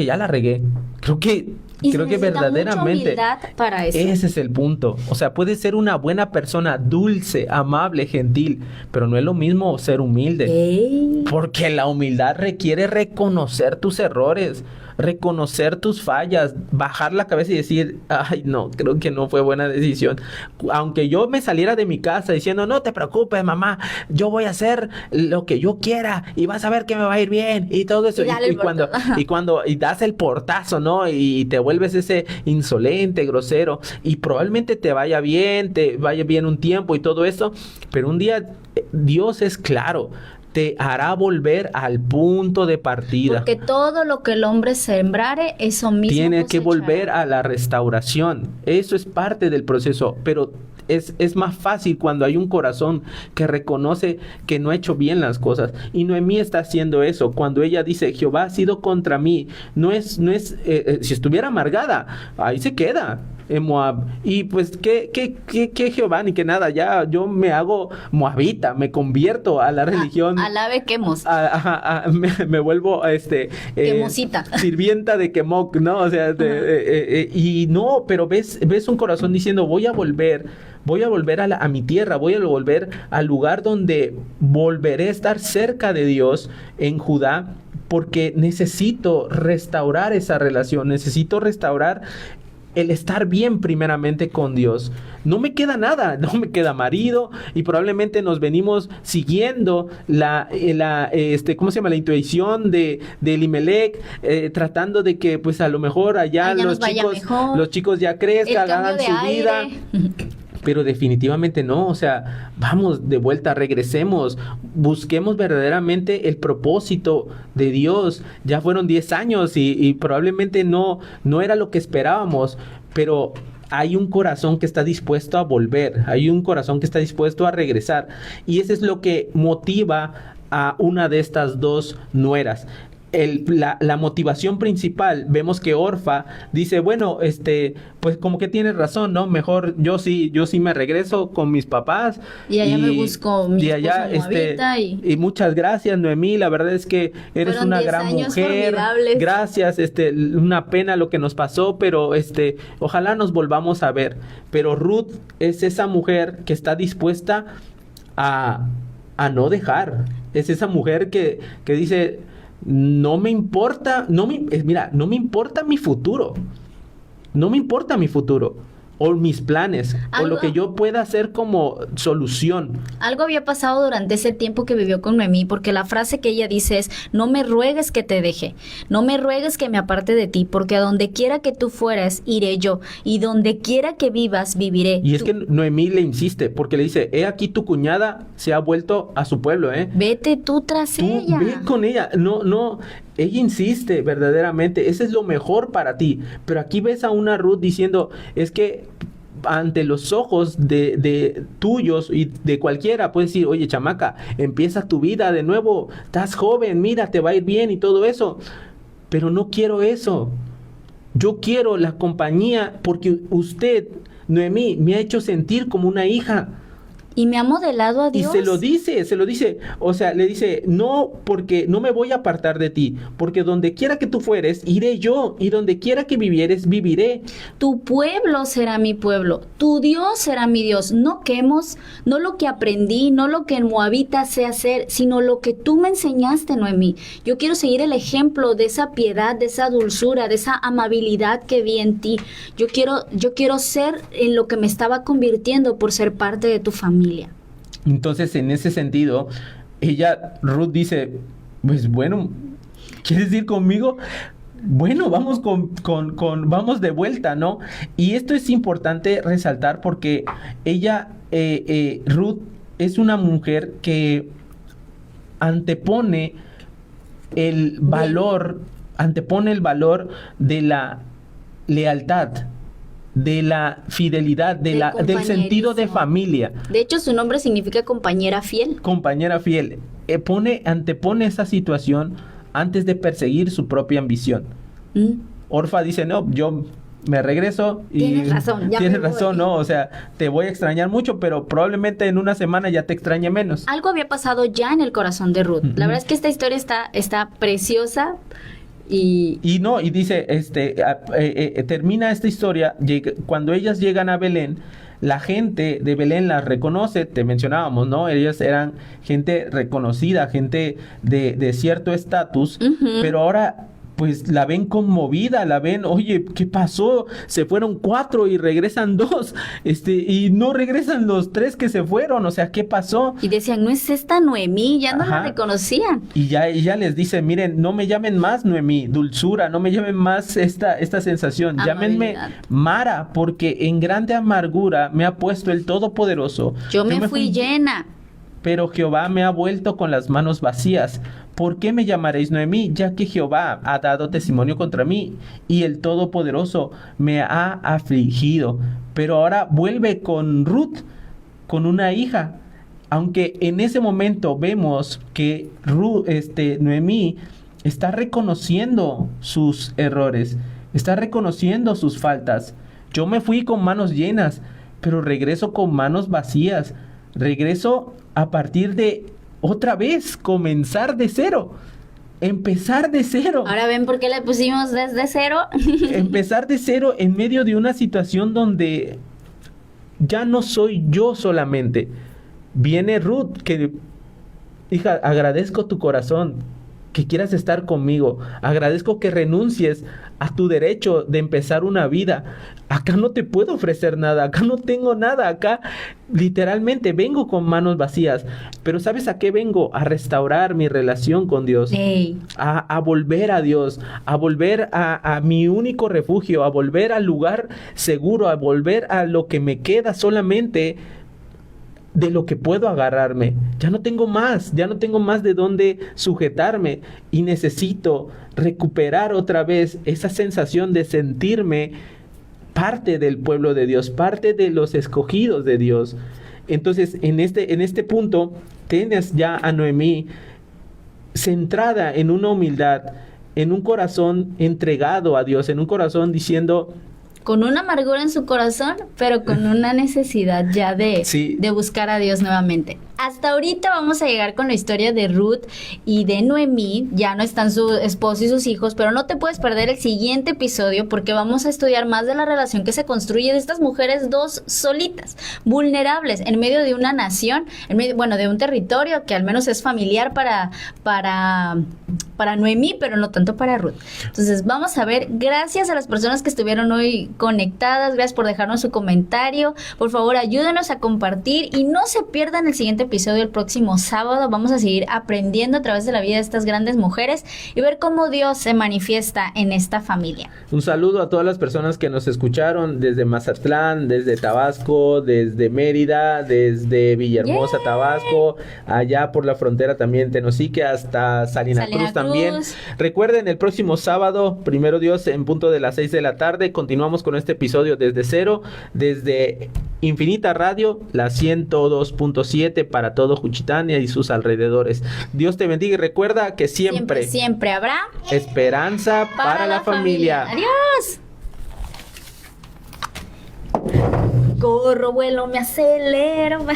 ya la regué. Creo que verdaderamente para eso. Ese es el punto. O sea, puedes ser una buena persona, dulce, amable, gentil, pero no es lo mismo ser humilde. Porque la humildad requiere reconocer tus errores, reconocer tus fallas, bajar la cabeza y decir, ay, no, creo que no fue buena decisión. Aunque yo me saliera de mi casa diciendo, no te preocupes, mamá, yo voy a hacer lo que yo quiera y vas a ver que me va a ir bien y todo eso. Y das el portazo, ¿no? Y te vuelves ese insolente, grosero, y probablemente te vaya bien un tiempo y todo eso, pero un día Dios es claro, te hará volver al punto de partida. Porque todo lo que el hombre sembrare, eso mismo tiene que cosechará. volver a la restauración. Eso es parte del proceso, pero es más fácil cuando hay un corazón que reconoce que no ha hecho bien las cosas. Y Noemí está haciendo eso. Cuando ella dice, Jehová ha sido contra mí, no es si estuviera amargada, ahí se queda en Moab. Y pues, ¿qué Jehová? Ni que nada, ya yo me hago moabita, me convierto a la religión. Alabe Quemos. Me vuelvo Quemosita. Sirvienta de Quemoc, ¿no? O sea, y no, pero ves un corazón diciendo, voy a volver a mi tierra, voy a volver al lugar donde volveré a estar cerca de Dios en Judá, porque necesito restaurar esa relación, necesito restaurar el estar bien primeramente con Dios. No me queda nada, no me queda marido, y probablemente nos venimos siguiendo la intuición de Elimelech, tratando de que pues a lo mejor allá los chicos ya crezcan, hagan su vida. Pero definitivamente no, o sea, vamos de vuelta, regresemos, busquemos verdaderamente el propósito de Dios. Ya fueron 10 años y probablemente no era lo que esperábamos, pero hay un corazón que está dispuesto a volver, hay un corazón que está dispuesto a regresar, y eso es lo que motiva a una de estas dos nueras. La motivación principal, vemos que Orfa dice, bueno, pues como que tienes razón, ¿no? Mejor yo sí me regreso con mis papás. Y allá me busco mi esposo moabita y muchas gracias, Noemí, la verdad es que eres una gran mujer. Formidables. Gracias, una pena lo que nos pasó, pero ojalá nos volvamos a ver. Pero Ruth es esa mujer que está dispuesta a no dejar. Es esa mujer que dice, no me importa mi futuro. No me importa mi futuro o mis planes o lo que yo pueda hacer como solución. Algo había pasado durante ese tiempo que vivió con Noemí, porque la frase que ella dice es, no me ruegues que te deje, no me ruegues que me aparte de ti, porque a donde quiera que tú fueras, iré yo, y donde quiera que vivas, viviré. Y es que Noemí le insiste, porque le dice, he aquí tu cuñada se ha vuelto a su pueblo, Vete tú tras ella. Ve con ella, no. Ella insiste verdaderamente, ese es lo mejor para ti. Pero aquí ves a una Ruth diciendo, es que ante los ojos de tuyos y de cualquiera, puedes decir, oye, chamaca, empieza tu vida de nuevo, estás joven, mira, te va a ir bien y todo eso. Pero no quiero eso. Yo quiero la compañía porque usted, Noemí, me ha hecho sentir como una hija. Y me ha modelado a Dios. Y se lo dice, o sea, le dice, no, porque no me voy a apartar de ti, porque donde quiera que tú fueres, iré yo, y donde quiera que vivieres, viviré. Tu pueblo será mi pueblo, tu Dios será mi Dios. No lo que aprendí, no lo que en Moabita sé hacer, sino lo que tú me enseñaste, Noemí. Yo quiero seguir el ejemplo de esa piedad, de esa dulzura, de esa amabilidad que vi en ti. Yo quiero ser en lo que me estaba convirtiendo por ser parte de tu familia. Entonces, en ese sentido, Ruth dice, pues bueno, ¿quieres ir conmigo? Bueno, vamos vamos de vuelta, ¿no? Y esto es importante resaltar porque Ruth es una mujer que antepone el valor de la lealtad, de la fidelidad, del sentido de familia. De hecho, su nombre significa compañera fiel. Compañera fiel. Antepone esa situación antes de perseguir su propia ambición. Orfa dice, no, yo me regreso y... Tienes razón, ¿no? O sea, te voy a extrañar mucho, pero probablemente en una semana ya te extrañe menos. Algo había pasado ya en el corazón de Ruth. La verdad es que esta historia está preciosa. Y dice, termina esta historia, cuando ellas llegan a Belén, la gente de Belén las reconoce, te mencionábamos, ¿no? Ellas eran gente reconocida, gente de cierto estatus, pero ahora pues la ven conmovida, la ven, oye, ¿qué pasó? Se fueron 4 y regresan 2, y no regresan los 3 que se fueron, o sea, ¿qué pasó? Y decían, ¿no es esta Noemí? Ya no la reconocían. Y ya ella les dice, miren, no me llamen más Noemí, dulzura, no me llamen más esta sensación, llámenme Mara, porque en grande amargura me ha puesto el Todopoderoso. Yo me fui llena. Pero Jehová me ha vuelto con las manos vacías. ¿Por qué me llamaréis Noemí? Ya que Jehová ha dado testimonio contra mí y el Todopoderoso me ha afligido. Pero ahora vuelve con Ruth, con una hija. Aunque en ese momento vemos que Noemí está reconociendo sus errores, está reconociendo sus faltas. Yo me fui con manos llenas, pero regreso con manos vacías. Regreso a partir de otra vez comenzar de cero, empezar de cero. Ahora ven por qué le pusimos desde cero. Empezar de cero en medio de una situación donde ya no soy yo solamente. Viene Ruth que, hija, agradezco tu corazón, que quieras estar conmigo. Agradezco que renuncies a tu derecho de empezar una vida. Acá no te puedo ofrecer nada, acá no tengo nada, acá literalmente vengo con manos vacías. Pero ¿sabes a qué vengo? A restaurar mi relación con Dios. A volver a Dios, a volver a mi único refugio, a volver al lugar seguro, a volver a lo que me queda solamente de lo que puedo agarrarme. Ya no tengo más de dónde sujetarme y necesito recuperar otra vez esa sensación de sentirme parte del pueblo de Dios, parte de los escogidos de Dios. Entonces, en este punto, tienes ya a Noemí centrada en una humildad, en un corazón entregado a Dios, en un corazón diciendo... Con una amargura en su corazón, pero con una necesidad ya de buscar a Dios nuevamente. Hasta ahorita vamos a llegar con la historia de Ruth y de Noemí. Ya no están su esposo y sus hijos, pero no te puedes perder el siguiente episodio porque vamos a estudiar más de la relación que se construye de estas mujeres dos solitas, vulnerables, en medio de una nación, de un territorio que al menos es familiar para Noemí, pero no tanto para Ruth. Entonces vamos a ver, gracias a las personas que estuvieron hoy conectadas, gracias por dejarnos su comentario. Por favor, ayúdenos a compartir y no se pierdan el siguiente episodio el próximo sábado. Vamos a seguir aprendiendo a través de la vida de estas grandes mujeres y ver cómo Dios se manifiesta en esta familia. Un saludo a todas las personas que nos escucharon desde Mazatlán, desde Tabasco, desde Mérida, desde Villahermosa, Tabasco, allá por la frontera también Tenosique, hasta Salina Cruz también. Recuerden, el próximo sábado, primero Dios, en punto de las 6 de la tarde, continuamos con este episodio desde cero, desde Infinita Radio, la 102.7 para todo Juchitán y sus alrededores. Dios te bendiga y recuerda que siempre habrá esperanza para la familia. Adiós. Corro, vuelo, me acelero.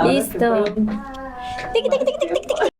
Listo. Tic, tic, tic, tic, tic, tic.